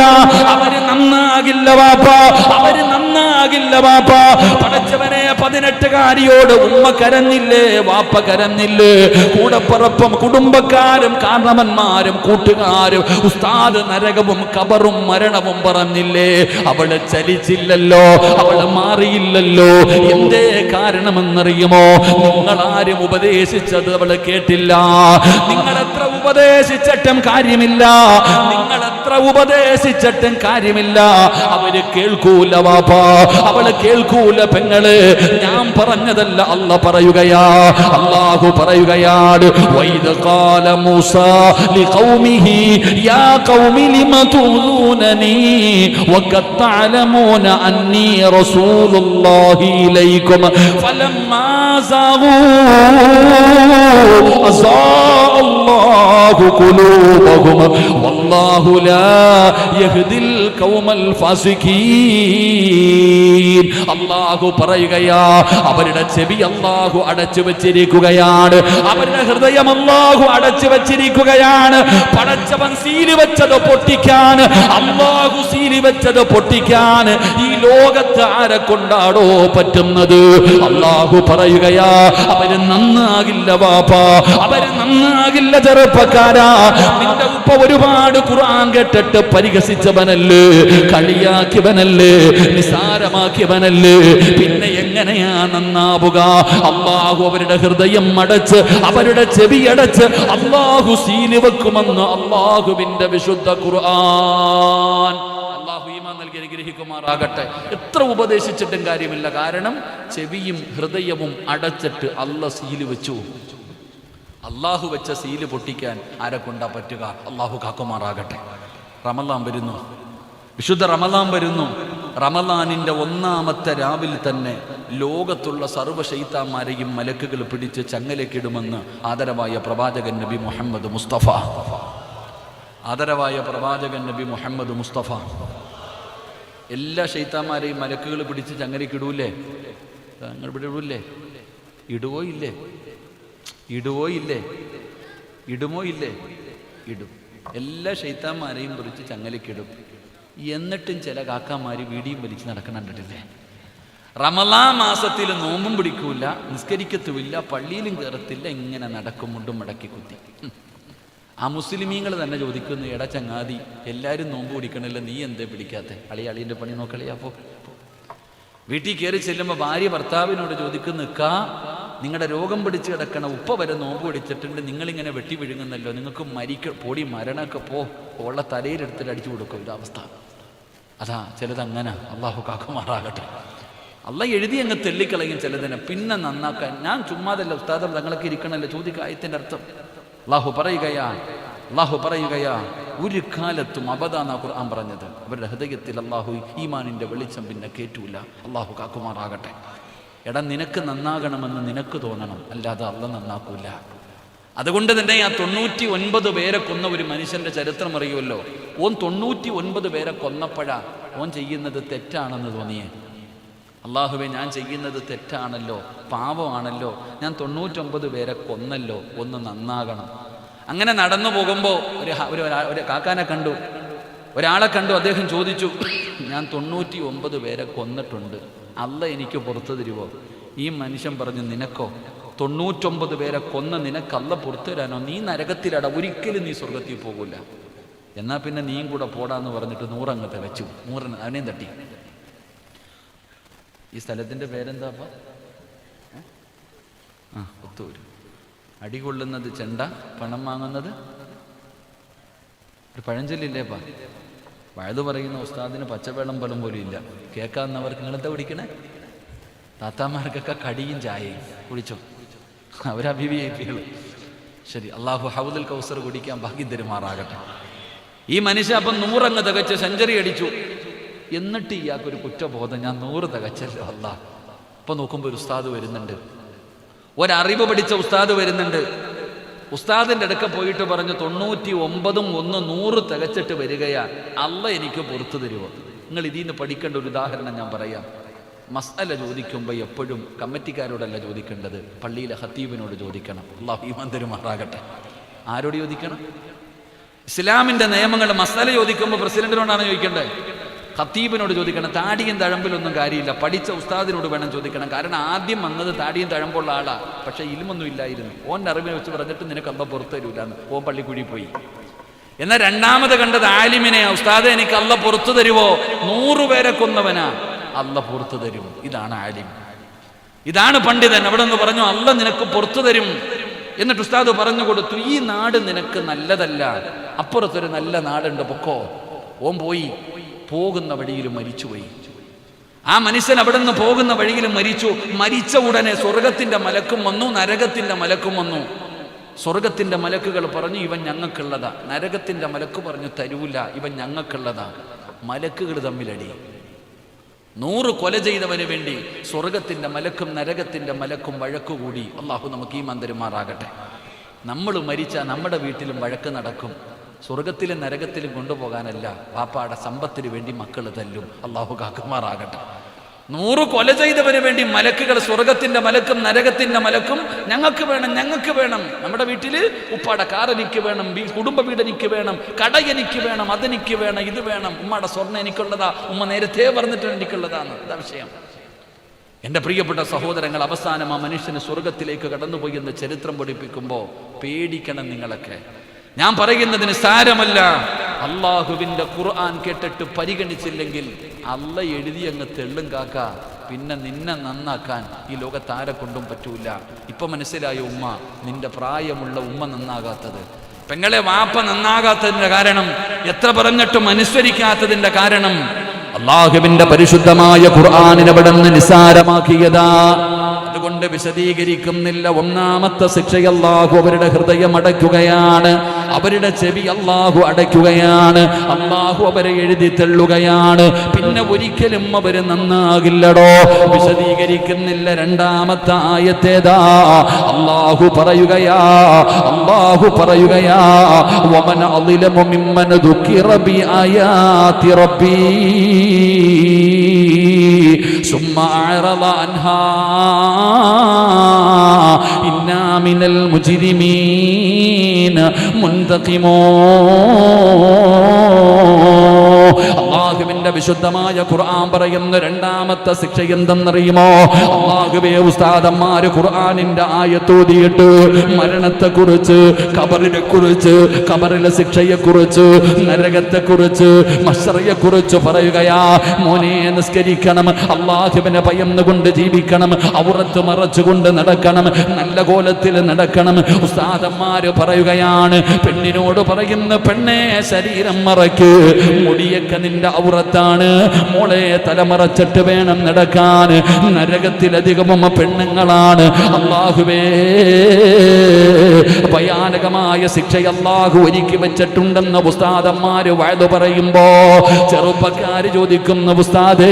അവര് നന്നാകില്ല വാപ്പാ, അവര് നന്നാകില്ല വാപ്പാ. പടച്ചവനെ, 18കാരിയോട് ഉമ്മ കരഞ്ഞില്ലേ, വാപ്പ കരഞ്ഞില്ലേ? കൂടപ്പുറപ്പും കുടുംബക്കാരും കാരണവന്മാരും കൂട്ടുകാരും ഉസ്താദ് നരകവും കബറും മരണവും പറഞ്ഞില്ലേ? അവള് ചലിച്ചില്ലല്ലോ, അവള് മാറിയില്ലല്ലോ. എന്തേ കാരണമെന്നറിയുമോ? നിങ്ങളാരും ഉപദേശിച്ചത് അവള് കേട്ടില്ല. നിങ്ങളെത്ര ഉപദേശിച്ചിട്ടും കാര്യമില്ല, നിങ്ങളെത്ര ഉപദേശിച്ചിട്ടും കാര്യമില്ല. അവര് കേൾക്കൂല വാപ്പാ, അവള് കേൾക്കൂല പെങ്ങള്. ഞാൻ പറഞ്ഞതല്ല, അല്ലാഹു പറയുകയാണ്, വൈദ് ഖാല മൂസാ ലിഖൗമിഹി യാ ഖൗമി ലിമ തുഊനനി വഖദ് തഅലമൂന അന്നി റസൂലുള്ളാഹി ഇലൈക്കും ഫലമ്മാ സാഗൂ അസാഅല്ലാഹു ഖുലൂബഹും വല്ലാഹു ലാ യഹ്ദിൽ ഖൗമൽ ഫാസിഖീൻ. അല്ലാഹു പറയുകയാ, അവരുടെ ചെവി അല്ലാഹു അടച്ചു വെച്ചിരിക്കുകയാണ്, അവരുടെ ഹൃദയം അല്ലാഹു അടച്ചു വെച്ചിരിക്കുകയാണ്. പടച്ചവൻ സീല് വെച്ചത് പൊട്ടിക്കാൻ, അല്ലാഹു സീല് വെച്ചത് പൊട്ടിക്കാൻ ഈ ലോകത്ത് ആരെ കൊണ്ടാടോ പറ്റുന്നത്? അല്ലാഹു പറയുകയാ, അവര് നന്നാകില്ല വാപ്പാ, അവര് നന്നാകില്ല ചെറുപ്പക്കാരാ. നിന്റെ ഉപ്പ ഒരുപാട് ഖുർആൻ കേട്ടിട്ട് പരിഹസിച്ചവനല്ലേ, കളിയാക്കിയവനല്ലേ, നിസാരമാക്കിയവനല്ലേ. പിന്നെ എങ്ങനെയാ നന്നാവുക? അല്ലാഹു അവരുടെ ഹൃദയം അടച്ച്, അവരുടെ ചെവി അടച്ച് അല്ലാഹു സീല് വെക്കുമെന്ന് അല്ലാഹുവിന്റെ വിശുദ്ധ ഖുർആൻ. അല്ലാഹു ഈമാൻ നൽകി അനുഗ്രഹിക്കുമാറാകട്ടെ. എത്ര ഉപദേശിച്ചിട്ടും കാര്യമില്ല, കാരണം ചെവിയും ഹൃദയവും അടച്ചിട്ട് അല്ലാഹു സീല് വെച്ചു. അല്ലാഹു വെച്ച സീല് പൊട്ടിക്കാൻ ആരെ കൊണ്ടാ പറ്റുക? അല്ലാഹു കാക്കുമാറാകട്ടെ. റമളാൻ വരുന്നു, വിശുദ്ധ റമളാൻ വരുന്നു. റമളാനിന്റെ ഒന്നാമത്തെ രാവിൽ തന്നെ ലോകത്തുള്ള സർവ്വ ശൈത്താന്മാരെയും മലക്കുകൾ പിടിച്ച് ചങ്ങലക്കിടുമെന്ന് ആദരവായ പ്രവാചകൻ നബി മുഹമ്മദ് മുസ്തഫ. ആദരവായ പ്രവാചകൻ നബി മുഹമ്മദ് മുസ്തഫ എല്ലാ ശൈത്താന്മാരെയും മലക്കുകൾ പിടിച്ച് ചങ്ങലക്കിടൂലേ? നിങ്ങൾ ഇവിടെ ഇടൂല്ലേ? ഇടുവോ ഇല്ലേ? ഇടുവോ ഇല്ലേ? ഇടുമോ ഇല്ലേ? ഇടും. എല്ലാ ശൈത്താന്മാരെയും പിടിച്ച് ചങ്ങലക്കിടും. എന്നിട്ടും ചില കാക്കാമാര് വീടിയും വലിച്ച് നടക്കണം കണ്ടിട്ടില്ലേ? റമളാൻ മാസത്തിൽ നോമ്പും പിടിക്കൂല, നിസ്കരിക്കത്തുമില്ല, പള്ളിയിലും കയറത്തില്ല, ഇങ്ങനെ നടക്കും, മുണ്ടും മടക്കി കുത്തി. ആ മുസ്ലിമീങ്ങൾ തന്നെ ചോദിക്കുന്നു, എടാ ചങ്ങാതി, എല്ലാവരും നോമ്പ് പിടിക്കണല്ലോ, നീ എന്തേ പിടിക്കാത്ത? അളിയൻ്റെ പണി നോക്കളിയാപ്പോ. വീട്ടിൽ കയറി ചെല്ലുമ്പോൾ ഭാര്യ ഭർത്താവിനോട് ചോദിക്കുന്നു, നിങ്ങളുടെ രോഗം പിടിച്ച് കിടക്കണ ഉപ്പ വരെ നോമ്പ് പിടിച്ചിട്ടുണ്ട്, നിങ്ങളിങ്ങനെ വെട്ടി വിഴുങ്ങുന്നല്ലോ, നിങ്ങൾക്ക് പൊടി മരണമൊക്കെ ഉള്ള തലയിലെടുത്തിട്ട് അടിച്ചു കൊടുക്കും. ഇതവസ്ഥ അതാ. ചിലതങ്ങനെ. അള്ളാഹു കാക്കുമാറാകട്ടെ. അള്ളാഹ് എഴുതി അങ്ങ് തെള്ളിക്കളയും ചിലതിനെ, പിന്നെ നന്നാക്കാൻ. ഞാൻ ചുമ്മാതല്ല ഉസ്താദം, തങ്ങളൊക്കെ ഇരിക്കണമല്ലോ ചോദിക്കുക. ആയത്തിൻ്റെ അർത്ഥം അള്ളാഹു പറയുകയാ ഒരു കാലത്തും അബദാന്നാ ഖുർആൻ പറഞ്ഞത്. അവരുടെ ഹൃദയത്തിൽ അള്ളാഹു ഈമാനിന്റെ വെളിച്ചം പിന്നെ കേറ്റൂല. അള്ളാഹു കാക്കുമാറാകട്ടെ. എടാ, നിനക്ക് നന്നാകണമെന്ന് നിനക്ക് തോന്നണം, അല്ലാതെ അള്ളാഹ് നന്നാക്കൂല. അതുകൊണ്ട് തന്നെ ആ 99 പേരെ കൊന്ന ഒരു മനുഷ്യന്റെ ചരിത്രം അറിയുമല്ലോ. ഓൻ 99 പേരെ കൊന്നപ്പോഴാ ഓൻ ചെയ്യുന്നത് തെറ്റാണെന്ന് തോന്നിയേ. അള്ളാഹുവേ, ഞാൻ ചെയ്യുന്നത് തെറ്റാണല്ലോ, പാവമാണല്ലോ, ഞാൻ 99 പേരെ കൊന്നല്ലോ, ഒന്ന് നന്നാകണം. അങ്ങനെ നടന്നു പോകുമ്പോൾ ഒരു കാക്കാനെ കണ്ടു, ഒരാളെ കണ്ടു. അദ്ദേഹം ചോദിച്ചു, ഞാൻ 99 പേരെ കൊന്നിട്ടുണ്ട്, അല്ല എനിക്ക് പുറത്തു തരുമോ? ഈ മനുഷ്യൻ പറഞ്ഞു, നിനക്കോ? 99 പേരെ കൊന്ന നിനക്കല്ല പുറത്തു തരാനോ? നീ നരകത്തിലട, ഒരിക്കലും നീ സ്വർഗത്തിൽ പോകില്ല. എന്നാൽ പിന്നെ നീയും കൂടെ പോടാന്ന് പറഞ്ഞിട്ട് 100 അങ്ങ് തികച്ചു. 100 അവനെയും തട്ടി. ഈ സ്ഥലത്തിൻ്റെ പേരെന്താപ്പാ? പുത്തൂര്. അടികൊള്ളുന്നത് ചെണ്ട, പണം വാങ്ങുന്നത് ഒരു പഴഞ്ചൊല്ലില്ലേപ്പാ? വഴുതു പറയുന്ന ഉസ്താദിന് പച്ചവെള്ളം പോലും പോലും ഇല്ല. കേൾക്കാവുന്നവർക്ക് നിങ്ങളെന്താ കുടിക്കണേ? താത്താമാർക്കൊക്കെ കടിയും ചായയും കുടിച്ചോ, അവരഭിവിഐപികൾ. ശരി, അള്ളാഹു ഹൗദുൽ കൗസർ കുടിക്കാൻ ഭാഗ്യം തരുമാറാകട്ടെ. ഈ മനുഷ്യ അപ്പം 100 അങ്ങ് തികച്ച് സെഞ്ചുറി അടിച്ചു. എന്നിട്ട് ഇയാൾക്കൊരു കുറ്റബോധം, ഞാൻ 100 തികച്ചല്ലോ അല്ല. അപ്പം നോക്കുമ്പോൾ ഒരു ഉസ്താദ് വരുന്നുണ്ട്, ഒരറിവ് പഠിച്ച ഉസ്താദ് വരുന്നുണ്ട്. ഉസ്താദിൻ്റെ അടുക്ക പോയിട്ട് പറഞ്ഞു, 99 1 100 തികച്ചിട്ട് വരികയാ, അല്ല എനിക്ക് പുറത്തു തരുമോ? നിങ്ങൾ ഇതിൽ നിന്ന് പഠിക്കേണ്ട ഒരു ഉദാഹരണം ഞാൻ പറയാം. മസ്അല ചോദിക്കുമ്പോൾ എപ്പോഴും കമ്മിറ്റിക്കാരോടല്ല ചോദിക്കേണ്ടത്, പള്ളിയിലെ ഖത്തീബിനോട് ചോദിക്കണം. അല്ലാഹു ഈമാൻ തരുമാറാകട്ടെ. ആരോട് ചോദിക്കണം? ഇസ്ലാമിൻ്റെ നിയമങ്ങൾ മസ്അല ചോദിക്കുമ്പോൾ പ്രസിഡന്റിനോടാണ് ചോദിക്കേണ്ടത്, ഖത്തീബിനോട് ചോദിക്കണം. താടിയും തഴമ്പിലൊന്നും കാര്യമില്ല, പഠിച്ച ഉസ്താദിനോട് വേണം ചോദിക്കണം. കാരണം ആദ്യം വന്നത് താടിയും തഴമ്പുള്ള ആളാ, പക്ഷെ ഇൽമൊന്നും ഇല്ലായിരുന്നു. ഓൻ്റെ അറിവിനെ വെച്ച് പറഞ്ഞിട്ട് നിനക്ക് അല്ല പുറത്തു തരൂലെന്ന് ഓൻ പള്ളിക്കുഴി പോയി. എന്നാൽ രണ്ടാമത് കണ്ടത് ആലിമിനെ, ഉസ്താദെ എനിക്ക് അല്ല പുറത്തു തരുവോ? 100 പേരെ കൊന്നവനാ, അല്ല പുറത്തു തരും. ഇതാണ് ആലിം, ഇതാണ് പണ്ഡിതൻ. അവിടെ നിന്ന് പറഞ്ഞു, അല്ല നിനക്ക് പുറത്തു തരും. എന്നിട്ട് ഉസ്താദ് പറഞ്ഞു കൊടുത്തു, ഈ നാട് നിനക്ക് നല്ലതല്ല, അപ്പുറത്തൊരു നല്ല നാടുണ്ട്, പൊക്കോ. ഓൻ പോയി, പോകുന്ന വഴിയിൽ മരിച്ചുപോയി. ആ മനുഷ്യൻ അവിടെ നിന്ന് പോകുന്ന വഴിയിൽ മരിച്ചു. മരിച്ച ഉടനെ സ്വർഗത്തിന്റെ മലക്കും വന്നു, നരകത്തിന്റെ മലക്കും വന്നു. സ്വർഗത്തിന്റെ മലക്കുകൾ പറഞ്ഞു, ഇവൻ ഞങ്ങൾക്കുള്ളതാ. നരകത്തിന്റെ മലക്ക് പറഞ്ഞു, തരൂല, ഇവൻ ഞങ്ങൾക്കുള്ളതാ. മലക്കുകൾ തമ്മിലടി. 100 കൊല ചെയ്തവന് വേണ്ടി സ്വർഗത്തിന്റെ മലക്കും നരകത്തിന്റെ മലക്കും വഴക്കുകൂടി. അള്ളാഹു നമുക്ക് ഈമാൻ തരുമാറാകട്ടെ. നമ്മൾ മരിച്ചാൽ നമ്മുടെ വീട്ടിലും വഴക്ക് നടക്കും. സ്വർഗത്തിലും നരകത്തിലും കൊണ്ടുപോകാനല്ല, വാപ്പാടെ സമ്പത്തിന് വേണ്ടി മക്കൾ തല്ലും. അള്ളാഹു കാക്കുമാറാകട്ടെ. 100 കൊല ചെയ്തവന് വേണ്ടി മലക്കുകൾ, സ്വർഗത്തിന്റെ മലക്കും നരകത്തിന്റെ മലക്കും, ഞങ്ങൾക്ക് വേണം, ഞങ്ങൾക്ക് വേണം. നമ്മുടെ വീട്ടിൽ ഉപ്പാടെ കാർ എനിക്ക് വേണം, കുടുംബ വീട് എനിക്ക് വേണം, കട എനിക്ക് വേണം, അതെനിക്ക് വേണം, ഇത് വേണം. ഉമ്മയുടെ സ്വർണ്ണം എനിക്കുള്ളതാ, ഉമ്മ നേരത്തെ പറഞ്ഞിട്ടുണ്ട് എനിക്കുള്ളതാണ്. ഇതാ വിഷയം. എൻ്റെ പ്രിയപ്പെട്ട സഹോദരങ്ങൾ, അവസാനം ആ മനുഷ്യന് സ്വർഗത്തിലേക്ക് കടന്നുപോയി എന്ന് ചരിത്രം പഠിപ്പിക്കുമ്പോൾ പേടിക്കണം നിങ്ങളൊക്കെ. ഞാൻ പറയുന്നതിന് സാരമല്ല. അള്ളാഹുവിൻ്റെ ഖുർആൻ കേട്ടിട്ട് പരിഗണിച്ചില്ലെങ്കിൽ അല്ല എഴുതി അങ്ങ് തെള്ളും കാക്ക. പിന്നെ നിന്നെ നന്നാക്കാൻ ഈ ലോകത്താരെ കൊണ്ടും പറ്റൂല. ഇപ്പൊ മനസ്സിലായോ ഉമ്മ, നിന്റെ പ്രായമുള്ള ഉമ്മ നന്നാകാത്തത്? പെങ്ങളെ വാപ്പ നന്നാകാത്തതിന്റെ കാരണം, എത്ര പറഞ്ഞിട്ടും അനുസരിക്കാത്തതിന്റെ കാരണം അള്ളാഹുവിന്റെ പരിശുദ്ധമായ ഖുർആനിനെ വിടന്ന് നിസാരമാക്കിയതാ. അതുകൊണ്ട് വിശദീകരിക്കുന്നില്ല. ഒന്നാമത്തെ ശിക്ഷ, അല്ലാഹു അവരുടെ ഹൃദയം അടയ്ക്കുകയാണ്, അവരുടെ ചെവി അല്ലാഹു അടയ്ക്കുകയാണ്, അല്ലാഹു അവരെ എഴുതി തള്ളുകയാണ്. പിന്നെ ഒരിക്കലും അവര് നന്നാകില്ലടോ. വിശദീകരിക്കുന്നില്ല. രണ്ടാമത്തെ ആയത്തേതാ? അല്ലാഹു പറയുകയാ, വമൻ അളിലമു മിമ്മൻ ദുക്കിറ ബിആയാതി റബ്ബി സുമ്മ അഅറള അൻഹാ ഇന്നാ മിനൽ മുജ്രിമീന അള്ളാഹുവിന്റെ വിശുദ്ധമായ ഖുർആൻ പറയുന്ന രണ്ടാമത്തെ ശിക്ഷ എന്തെന്നറിയുമോ? അള്ളാഹുവേ, ഉസ്താദന്മാര് ഖുർആനിന്റെ ആയത്തോതിയിട്ട് മരണത്തെക്കുറിച്ച്, ഖബറിനെക്കുറിച്ച്, ഖബറിലെ ശിക്ഷയെക്കുറിച്ച്, നരകത്തെക്കുറിച്ച്, മഹ്ശറയെക്കുറിച്ച് പറയുകയാ. മോനെ, നിസ്കരിക്കണം, അള്ളാഹുവിനെ ഭയന്നുകൊണ്ട് ജീവിക്കണം, ഔറത്ത് മറച്ചുകൊണ്ട് നടക്കണം, നല്ല കോലത്തിൽ നടക്കണം. ഉസ്താദന്മാര് പറയുകയാണ്, പെണ്ണിനോട് പറയുന്ന, പെണ്ണെ ശരീരം മറയ്ക്ക്, മുടിയൊക്കെ നിന്റെ ഔറത്താണ്, മോളെ തലമറച്ചിട്ട് വേണം നടക്കാൻ. നരകത്തിലധികവും പെണ്ണുങ്ങളാണ്. അല്ലാഹുവേ, ഭയാനകമായ ശിക്ഷ അല്ലാഹു ഒരുക്കി വെച്ചിട്ടുണ്ടെന്ന് ഉസ്താദന്മാര് വഅദ് പറയുമ്പോ ചെറുപ്പക്കാര് ചോദിക്കുന്ന, ഉസ്താദേ,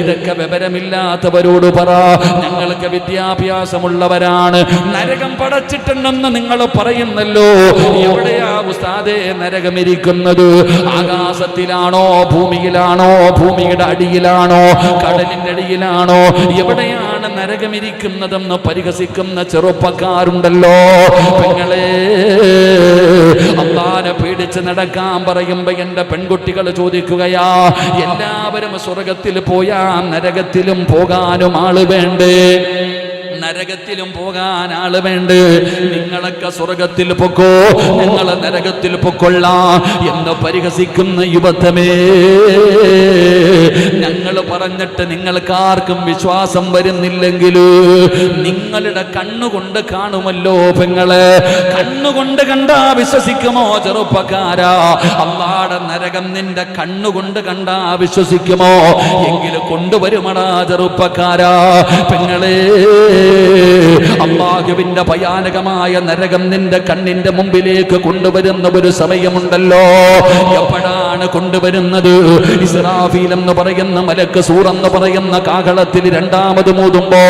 ഇതൊക്കെ വിവരമില്ലാത്തവരോട് പറ, ഞങ്ങൾക്ക് വിദ്യാഭ്യാസമുള്ളവരാണ്, നരകം പടച്ചിട്ടുണ്ടെന്ന് നിങ്ങൾ പറയുന്നല്ലോ. എവിടെയാ ഉസ്താദേ നരകമിരിക്കുന്നത്? ആകാശത്തിലാണോ ഭൂമിയിലാണോ? മുകളിലാണോ, ഭൂമിയുടെ അടിയിലാണോ, കടലിന്റെ അടിയിലാണോ, എവിടെയാണ് നരകമിരിക്കുന്നതെന്ന് പരിഹസിക്കുന്ന ചെറുപ്പക്കാരുണ്ടല്ലോ. പെങ്ങളെ, അല്ലാഹുവിനെ പേടിച്ച് നടക്കാൻ പറയുമ്പോ എന്റെ പെൺകുട്ടികൾ ചോദിക്കുകയാ, എല്ലാവരും സ്വർഗത്തിൽ പോയാ നരകത്തിലും പോകാനും ആള് വേണ്ടേ? നരകത്തിലും പോകാൻ ആള് വേണ്ട. നിങ്ങളൊക്കെ സ്വർഗത്തിൽ പൊക്കോ, നിങ്ങൾ നരകത്തിൽ പൊക്കൊള്ളാം എന്ന് പരിഹസിക്കുന്ന യുവത്വമേ, ഞങ്ങൾ പറഞ്ഞിട്ട് നിങ്ങൾക്കാർക്കും വിശ്വാസം വരുന്നില്ലെങ്കിൽ നിങ്ങളുടെ കണ്ണുകൊണ്ട് കാണുമല്ലോ പെങ്ങളെ. കണ്ണുകൊണ്ട് കണ്ടാ വിശ്വസിക്കുമോ ചെറുപ്പക്കാരാ? അല്ലാഹുവിന്റെ നരകം നിന്റെ കണ്ണുകൊണ്ട് കണ്ടാ വിശ്വസിക്കുമോ? എങ്കിലും കൊണ്ടുവരുമടാ ചെറുപ്പക്കാരാ. പെങ്ങളെ, അല്ലാഹുവിന്റെ ഭയാനകമായ നരകം നിന്റെ കണ്ണിന്റെ മുമ്പിലേക്ക് കൊണ്ടുവരുന്ന ഒരു സമയമുണ്ടല്ലോ. എപ്പോഴാണ് കൊണ്ടുവരുന്നത്? ഇസ്രാഫീൽ എന്ന് പറയുന്ന മലക്ക് സൂർ എന്ന് പറയുന്ന കാഹളത്തിൽ രണ്ടാമത് മൂതുമ്പോ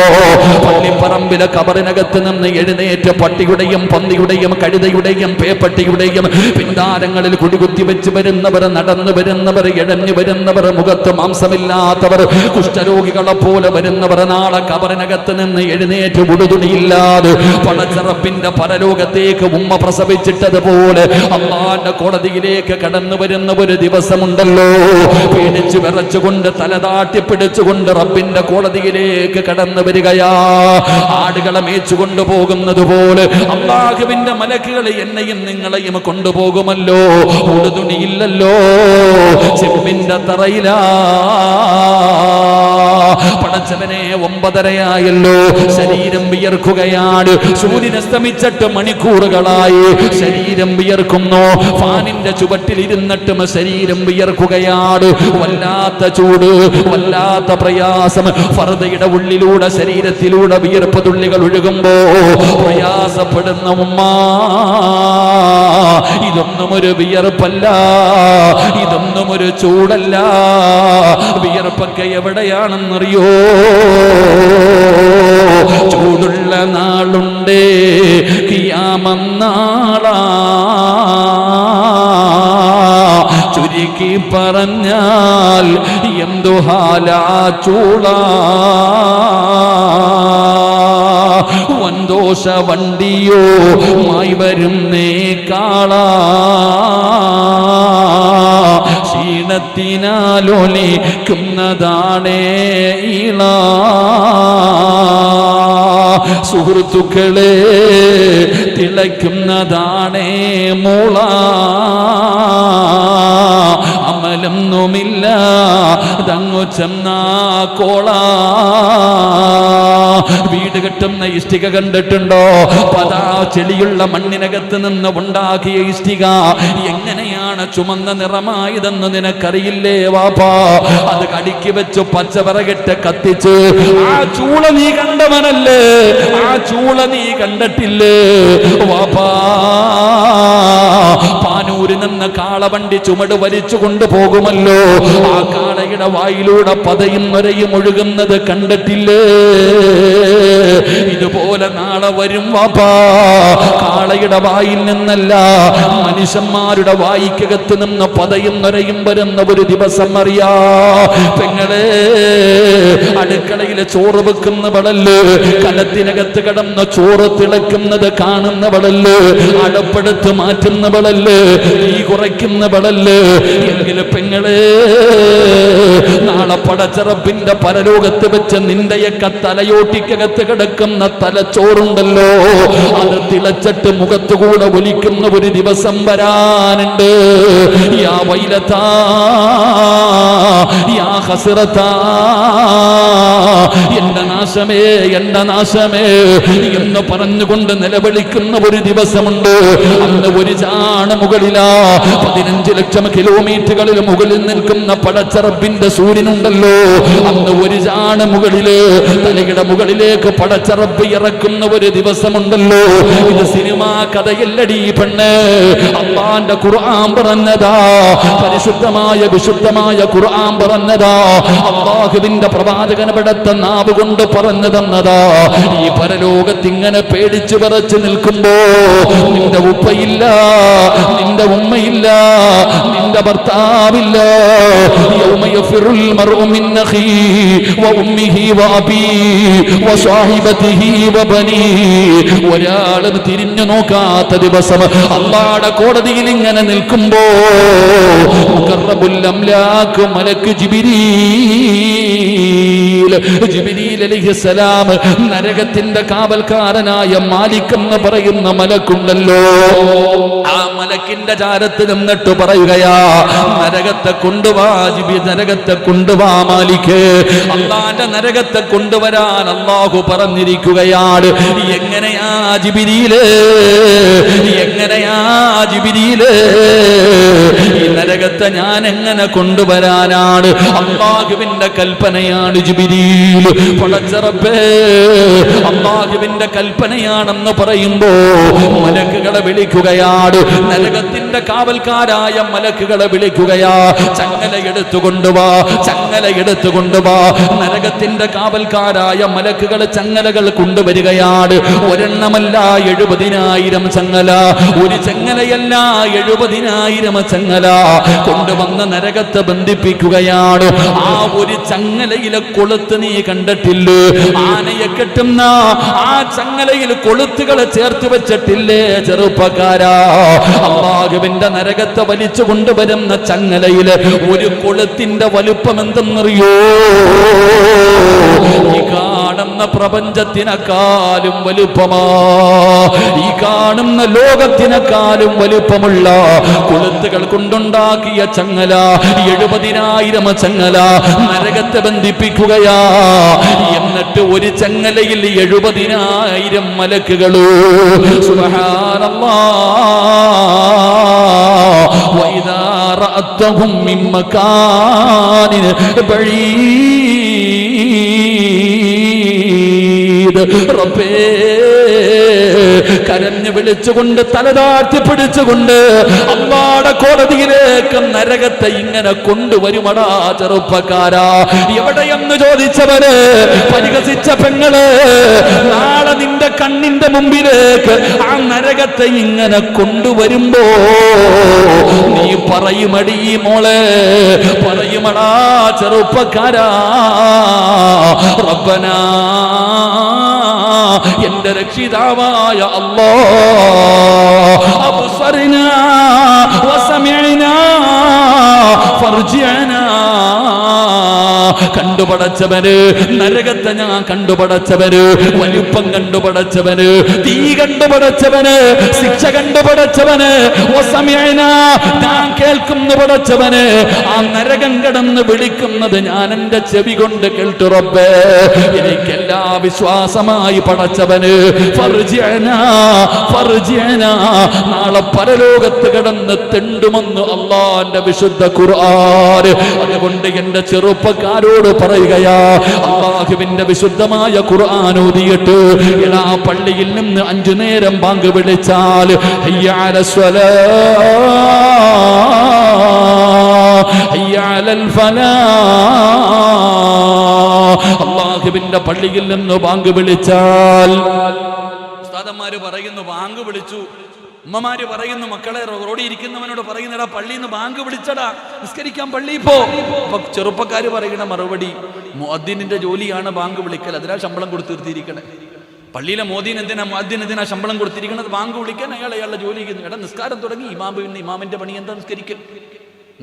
പള്ളിപ്പറമ്പിലെ കബറിനകത്ത് നിന്ന് എഴുന്നേറ്റ് പട്ടിയുടെയും പന്നിയുടെയും കഴുതയുടെയും പേപ്പട്ടിയുടെയും പിന്താരങ്ങളിൽ കുടികുത്തി വെച്ച് വരുന്നവർ, നടന്നു വരുന്നവർ, ഇഴഞ്ഞു വരുന്നവർ, മുഖത്ത് മാംസമില്ലാത്തവർ, കുഷ്ഠരോഗികളെ പോലെ വരുന്നവർ നാളെ കബറിനകത്ത് നിന്ന് എഴുന്നേറ്റ് ഉടുതുണിയില്ലാതെ പടച്ചറപ്പിന്റെ പരലോകത്തേക്ക് ഉമ്മ പ്രസവിച്ചിട്ടതുപോലെ അല്ലാഹുവിന്റെ കോടതിയിലേക്ക് കടന്നു വരുന്ന ഒരു ദിവസമുണ്ടല്ലോ. പേടിച്ചു വിറച്ചുകൊണ്ട് തലതാട്ടി പിടിച്ചുകൊണ്ട് റബ്ബിന്റെ കോടതിയിലേക്ക് കടന്നു വരികയാ. ആടുകളെ മേച്ചുകൊണ്ടു പോകുന്നത് പോലെ അല്ലാഹുവിന്റെ മലക്കുകൾ എന്നെയും നിങ്ങളെയും കൊണ്ടുപോകുമല്ലോ. ഉടുതുണിയില്ലല്ലോ, ചെമ്പിന്റെ തറയിലാ. പടച്ചവനെ, 9:30 ശരീരം വിയർക്കുകയാണ്. സൂര്യൻ അസ്തമിച്ചിട്ട് മണിക്കൂറുകളായി ശരീരം വിയർക്കുന്നു. ഫാനിന്റെ ചുവട്ടിൽ ഇരുന്നിട്ടും ശരീരം വിയർക്കുകയാണ്. വല്ലാത്ത ചൂട്, വല്ലാത്ത പ്രയാസം. ഫർദയുടെ ഉള്ളിലൂടെ ശരീരത്തിലൂടെ വിയർപ്പ് തുള്ളികൾ ഒഴുകുമ്പോ പ്രയാസപ്പെടുന്ന ഉമ്മ, ഇതൊന്നും ഒരു വിയർപ്പല്ല, ഇതൊന്നും ഒരു ചൂടല്ല. വിയർപ്പൊക്കെ എവിടെയാണെന്നറിയോ? ചൂടുള്ള നാളുണ്ടേ, ഖിയാമന്നാളാ. ചുരുക്കി പറഞ്ഞാൽ എന്തു ഹാലാ ചൂളാ. വൻദോഷ വണ്ടിയോ മായി വരുന്നേ കാളാ. ക്ഷീണത്തിനാലൊലിക്കുന്നതാണേ ഇള. സുഹൃത്തുക്കളെ, തിളയ്ക്കുന്നതാണേ മൂള. അമലൊന്നുമില്ല തങ്ങു ചെന്നാ കോള. വീട് കെട്ടുന്ന ഇഷ്ടിക കണ്ടിട്ടുണ്ടോ? പതാ ചെളിയുള്ള മണ്ണിനകത്ത് നിന്ന് ഉണ്ടാക്കിയ ഇഷ്ടിക എങ്ങനെയാണ് ചുമന്ന നിറമായതെന്ന് നിനക്കറിയില്ലേ വാപ്പാ? അത് കടിക്ക് വെച്ച് പച്ചവിറകിട്ട് കത്തിച്ച് ആ ചൂള നീ കണ്ടവനല്ലേ? ആ ചൂള നീ കണ്ടിട്ടില്ലേ വാപ്പാ? പാനൂരിൽ നിന്ന് കാളവണ്ടി ചുമട് വലിച്ചു കൊണ്ടുപോകുമല്ലോ. ആ കാളയുടെ വായിലൂടെ പതയും നൊരയും ഒഴുകുന്നത് കണ്ടിട്ടില്ലേ? ഇതുപോലെ നാളെ വരും വാപ്പാ. കാളയുടെ വായിൽ നിന്നല്ല, മനുഷ്യന്മാരുടെ വായിക്കകത്ത് നിന്ന് പതയും നൊരയും വരുന്ന ഒരു ദിവസം അറിയാ. പെങ്ങളെ, അടുക്കളയിലെ ചോറ് വെക്കുന്നവളല്ലേ, കലത്തിനകത്ത് കിടന്ന ചോറ് തിളക്കുന്നത് കാണുന്നവളല്ലേ, അടുപ്പെടുത്ത് മാറ്റുന്നവളല്ലേ, തീ കുറയ്ക്കുന്നവളല്ലേ. എങ്കിലും പെങ്ങളെ, നാളെ പടച്ചറപ്പിന്റെ പരലോകത്ത് വെച്ച് നിന്റെയൊക്കെ തലയോട്ടിക്കകത്ത് കിടക്കുന്ന തലച്ചോറുണ്ടല്ലോ, അത് തിളച്ചിട്ട് മുഖത്തുകൂടെ ഒലിക്കുന്ന ഒരു ദിവസം വരാനുണ്ട്. യാ വൈലതാ, യാ ഹസ്രതാ, എന്റെ നാശമേ, എന്റെ നാശമേ എന്ന് പറഞ്ഞുകൊണ്ട് നിലവിളിക്കുന്ന ഒരു ദിവസമുണ്ട്. അന്ന് ഒരു ചാണ് മുകളിലാ 15 ലക്ഷം കിലോമീറ്ററുകളിൽ മുകളിൽ നിൽക്കുന്ന പടച്ചറപ്പിന്റെ സൂര്യനുണ്ടല്ലോ. അന്ന് ഒരു ചാണ് മുകളില്, തലയുടെ മുകളിലേക്ക് പടച്ചറപ്പ് ഇറക്കുന്ന ഒരു ദിവസമുണ്ടല്ലോ. ഇത് സിനിമാ കഥയല്ലടി പെണ്ണ്, അല്ലാഹുവിന്റെ ഖുർആൻ പറഞ്ഞതാ. പരിശുദ്ധമായ വിശുദ്ധമായ ഖുർആൻ പറഞ്ഞതാ. അല്ലാഹുവിന്റെ പ്രവാചകൻ പെടുത്ത നാവ് കൊണ്ട് പറഞ്ഞു തന്നതാ. ഈ പരലോകത്ത് ഇങ്ങനെ പേടിച്ചു പറച്ചു നിൽക്കുമ്പോ നിന്റെ ഉപ്പയില്ല, നിന്റെ ഉമ്മയില്ല, നിന്റെ ഭർത്താവില്ല. യൗമ യഫിറുൽ മർഉ മിൻ അഖീഹി വഉമ്മിഹി വഅബീഹി വസാഹിബതിഹി വബനീഹി. ഒരാളും തിരിഞ്ഞു നോക്കാത്ത ദിവസം അല്ലാഹുവിന്റെ കോടതിയിൽ ഇങ്ങനെ നിൽക്കുമ്പോ മുഖറബുൽ അംലാക് മലക്ക് ജിബ്രീൽ അലൈഹിസ്സലാം, നരകത്തിന്റെ കാവൽക്കാരനായ മാലിക് എന്ന് പറയുന്ന മലക്കുണ്ടല്ലോ, ആ മലക്കിന്റെ ചാരത്ത് നിന്നിട്ട് പറയുകയാ, നരകത്തെ കൊണ്ടുവാ ജിബ്രീൽ, നരകത്തെ കൊണ്ടുവാ മാലിക്. അല്ലാഹുവിന്റെ നരകത്തെ കൊണ്ടുവരാൻ അല്ലാഹു പറഞ്ഞിരിക്കുകയാണ്. എങ്ങനെയാ ജിബ്രീല്, എങ്ങനെയാ ജിബ്രീല്, ഈ നരകത്തെ ഞാൻ എങ്ങനെ കൊണ്ടുവരാനാണ്? അല്ലാഹുവിന്റെ കൽപ്പനയാണ് ജിബ്രീൽ. പടച്ച റബ്ബേ, അല്ലാഹുവിന്റെ കൽപ്പനയാണെന്ന് പറയുമ്പോ മലക്കുകളെ വിളിക്കുകയാണ്, നരകത്തിന്റെ കാവൽക്കാരായ മലക്കുകളെ വിളിക്കുകയാ. ചങ്ങല എടുത്തുകൊണ്ടുവാ, ചങ്ങല എടുത്തുകൊണ്ടുവാ. നരകത്തിന്റെ കാവൽക്കാരായ മലക്കുകൾ ചങ്ങലകൾ കൊണ്ടുവരികയാണ്. ഒരെണ്ണമല്ല 70,000 ചങ്ങല, ഒരു ചങ്ങലയല്ല 70,000 ചങ്ങല കൊണ്ടുവന്ന് നരകത്തെ ബന്ധിപ്പിക്കുകയാണ്. ആ ഒരു ചങ്ങലയിലെ കൊളുത്ത് നീ കണ്ടിട്ടില്ലേ? ആനയെ കെട്ടുന്ന ആ ചങ്ങലയിൽ കൊളുത്തുകളെ ചേർത്ത് വെച്ചിട്ടില്ലേ ചെറുപ്പക്കാരാ? അല്ലാഹുവിന്റെ നരകത്തെ വലിച്ചു കൊണ്ടുവരുന്ന ചങ്ങലയില് ഒരു കൊളുത്തിന്റെ വലുപ്പം എന്തെന്നറിയോ? ഈ കാണുന്ന പ്രപഞ്ചത്തിനെക്കാളും വലുപ്പമാ, ഈ കാണുന്ന ലോകത്തിനെക്കാളും വലുപ്പമുള്ള കൊളുത്തുകൾ കൊണ്ടുണ്ടാക്കിയ ചങ്ങല, 70,000 ചങ്ങല നരകത്തെ ബന്ധിപ്പിക്കുകയാ. എന്നിട്ട് ഒരു ചങ്ങലയിൽ 70,000 മലക്കുകളോ. സുബ്ഹാനല്ലാഹ്. വഇദാ റഅതഹും മിൻ മകാനിൻ ബഈദ്. റബ്ബേ, കരഞ്ഞു വിളിച്ചുകൊണ്ട് തലതാഴ്ത്തി പിടിച്ചുകൊണ്ട് അല്ലാഹുവിന്റെ കോടതിയിലേക്ക് നരകത്തെ ഇങ്ങനെ കൊണ്ടുവരുമടാ ചെറുപ്പക്കാരാ. എവിടെയെന്ന് ചോദിച്ചവര്, പരിഹസിച്ച പെങ്ങള്, നാളെ നിന്റെ കണ്ണിന്റെ മുമ്പിലേക്ക് ആ നരകത്തെ ഇങ്ങനെ കൊണ്ടുവരുമ്പോ നീ പറയുമടി മോളെ, പറയുമടാ ചെറുപ്പക്കാരാ, റബ്ബനാ, എന്റെ രക്ഷിതാവായ അല്ലാഹ്, അബ്സർനാ വസമിഅനാ ഫർജിഅനാ. കണ്ടുപടച്ചവന്, നരകത്തെ ഞാൻ കണ്ടുപടച്ചവന്, വലുപ്പം കണ്ടുപടച്ചവന്, തീ കണ്ടുപടച്ചവന്, ശിക്ഷ കണ്ടുപടച്ചവന്, ഞാൻ കേൾക്കുന്നു പടച്ചവന്. ആ നരകം കടന്ന് വിളിക്കുന്നത് ഞാൻ എന്റെ ചെവി കൊണ്ട് കേട്ടു റബ്ബേ. എനിക്കെല്ലാ വിശ്വാസമായി പടച്ചവന്. ഫർജിഅനാ, ഫർജിഅനാ. നാളെ പരലോകത്ത് കടന്ന് തെണ്ടുമെന്ന് അല്ലാഹുവിന്റെ വിശുദ്ധ ഖുർആൻ. അതുകൊണ്ട് എന്റെ ചെറുപ്പക്കാരോട് പറയുകയാ, അല്ലാഹുവിന്റെ വിശുദ്ധമായ ഖുർആൻ ഓതിയിട്ട് എടാ പള്ളിയിൽ നിന്ന് 5 നേരം ബാങ്ക് വിളിച്ചാൽ ഹയ്യ അലസ് സ്വലാഹ്, ഹയ്യ അലൽ ഫലാഹ്. അല്ലാഹുവിന്റെ പള്ളിയിൽ നിന്ന് ബാങ്ക് വിളിച്ചാൽ ഉസ്താദന്മാര് പറയുന്നു ബാങ്ക് വിളിച്ചു, ഉമ്മമാര് പറയുന്നു മക്കളെ റോഡിൽ ഇരിക്കുന്നവനോട് പറയുന്നടാ പള്ളിയിൽ നിന്ന് ബാങ്ക് വിളിച്ചടാ, നിസ്കരിക്കാൻ പള്ളിയിൽ പോ. അപ്പൊ ചെറുപ്പക്കാര് പറയുന്ന മറുപടി, മുഅദ്ദിനിന്റെ ജോലിയാണ് ബാങ്ക് വിളിക്കൽ, അതിനാ ശമ്പളം കൊടുത്തിരിക്കണേ. പള്ളിയിലെ മുഅദ്ദിൻ എന്തിനാ ശമ്പളം കൊടുത്തിരിക്കണത്? ബാങ്ക് വിളിക്കാൻ അയാളുടെ ജോലി. എടാ നിസ്കാരം തുടങ്ങി, ഇമാമിന്റെ പണി എന്താ? നിസ്കരിക്കൽ.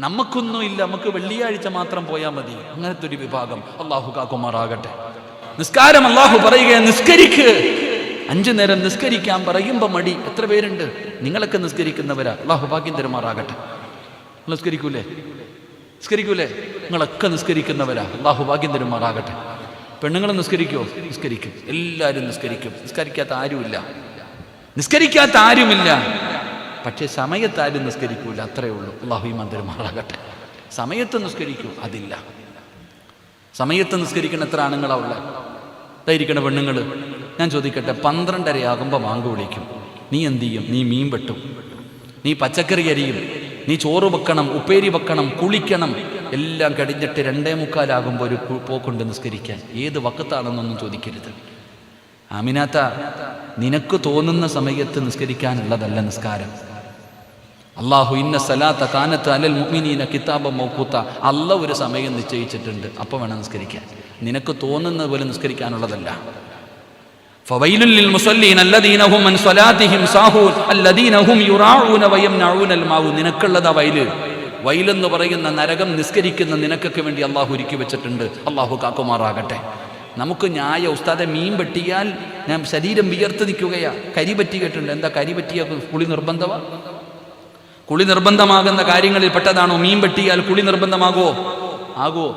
നമുക്കൊന്നും ഇല്ല, നമുക്ക് വെള്ളിയാഴ്ച മാത്രം പോയാൽ മതി. അങ്ങനത്തെ ഒരു വിഭാഗം അല്ലാഹു കാക്കുമാറാകട്ടെ. നിസ്കാരം അല്ലാഹു പറയുക, നിസ്കരിക്ക്. 5 നേരം നിസ്കരിക്കാൻ പറയുമ്പോ മടി. എത്ര പേരുണ്ട്? നിങ്ങളൊക്കെ നിസ്കരിക്കുന്നവരാ, അല്ലാഹു ഭാഗ്യം തരുമാറാകട്ടെ. നിസ്കരിക്കൂലേ? നിസ്കരിക്കൂലേ? നിങ്ങളൊക്കെ നിസ്കരിക്കുന്നവരാ, അല്ലാഹു ഭാഗ്യം തരുമാറാകട്ടെ. പെണ്ണുങ്ങൾ നിസ്കരിക്കുമോ? നിസ്കരിക്കും. എല്ലാവരും നിസ്കരിക്കും. നിസ്കരിക്കാത്ത ആരുമില്ല, നിസ്കരിക്കാത്ത ആരുമില്ല. പക്ഷേ സമയത്ത് ആരും നിസ്കരിക്കൂല, അത്രയേ ഉള്ളൂ. അല്ലാഹു ഈമാൻ തരുമാറാകട്ടെ. സമയത്ത് നിസ്കരിക്കൂ, അതില്ല. സമയത്ത് നിസ്കരിക്കുന്ന എത്ര ആണുങ്ങളാ ഉള്ളത്? ഇതായിരിക്കണ പെണ്ണുങ്ങൾ. ഞാൻ ചോദിക്കട്ടെ, 12:30 ആകുമ്പോൾ ബാങ്ക് വിളിക്കും, നീ എന്ത് ചെയ്യും? നീ മീൻ വെട്ടും, നീ പച്ചക്കറി അരിയും, നീ ചോറ് വെക്കണം, ഉപ്പേരി വെക്കണം, കുളിക്കണം, എല്ലാം കഴിഞ്ഞിട്ട് 2:45 ഒരു പോക്കുണ്ട് നിസ്കരിക്കാൻ. ഏത് വക്കത്താണെന്നൊന്നും ചോദിക്കരുത്. ആമിനാത്ത, നിനക്ക് തോന്നുന്ന സമയത്ത് നിസ്കരിക്കാനുള്ളതല്ല നിസ്കാരം. അല്ലാഹു ഇന്ന സലാത്ത കാനത്ത് അലൽ മുഅ്മിനീന കിതാബൻ മൗഖൂത്ത. അല്ലാഹു ഒരു സമയം നിശ്ചയിച്ചിട്ടുണ്ട്, അപ്പോൾ വേണം നിസ്കരിക്കാൻ. നിനക്ക് തോന്നുന്നത് പോലെ നിസ്കരിക്കാനുള്ളതല്ല. ഫവൈലുൽ ലിൽ മുസല്ലീന അല്ലദീന ഹും അൻ സ്വലാത്തിഹിം സാഹൂൻ അല്ലദീന ഹും യുറാഊന വയംനഊനൽ മാഉ. നിനക്കുള്ളതാ വൈല്. വൈലെന്ന് പറയുന്ന നരകം നിസ്കരിക്കുന്ന നിനക്കൊക്കെ വേണ്ടി അള്ളാഹു ഒരുക്കി വെച്ചിട്ടുണ്ട്. അള്ളാഹു കാക്കുമാറാകട്ടെ. നമുക്ക് ന്യായ ഉസ്താദെ മീൻ പറ്റിയാൽ ഞാൻ ശരീരം വിയർത്ത് നിൽക്കുകയാ. കരി പറ്റി കേട്ടിട്ടുണ്ട്. എന്താ കരി പറ്റിയ കുളി നിർബന്ധമാ? കുളി നിർബന്ധമാകുന്ന കാര്യങ്ങളിൽ പെട്ടതാണോ മീൻ പറ്റിയാൽ കുളി നിർബന്ധമാകോ? ആകോ?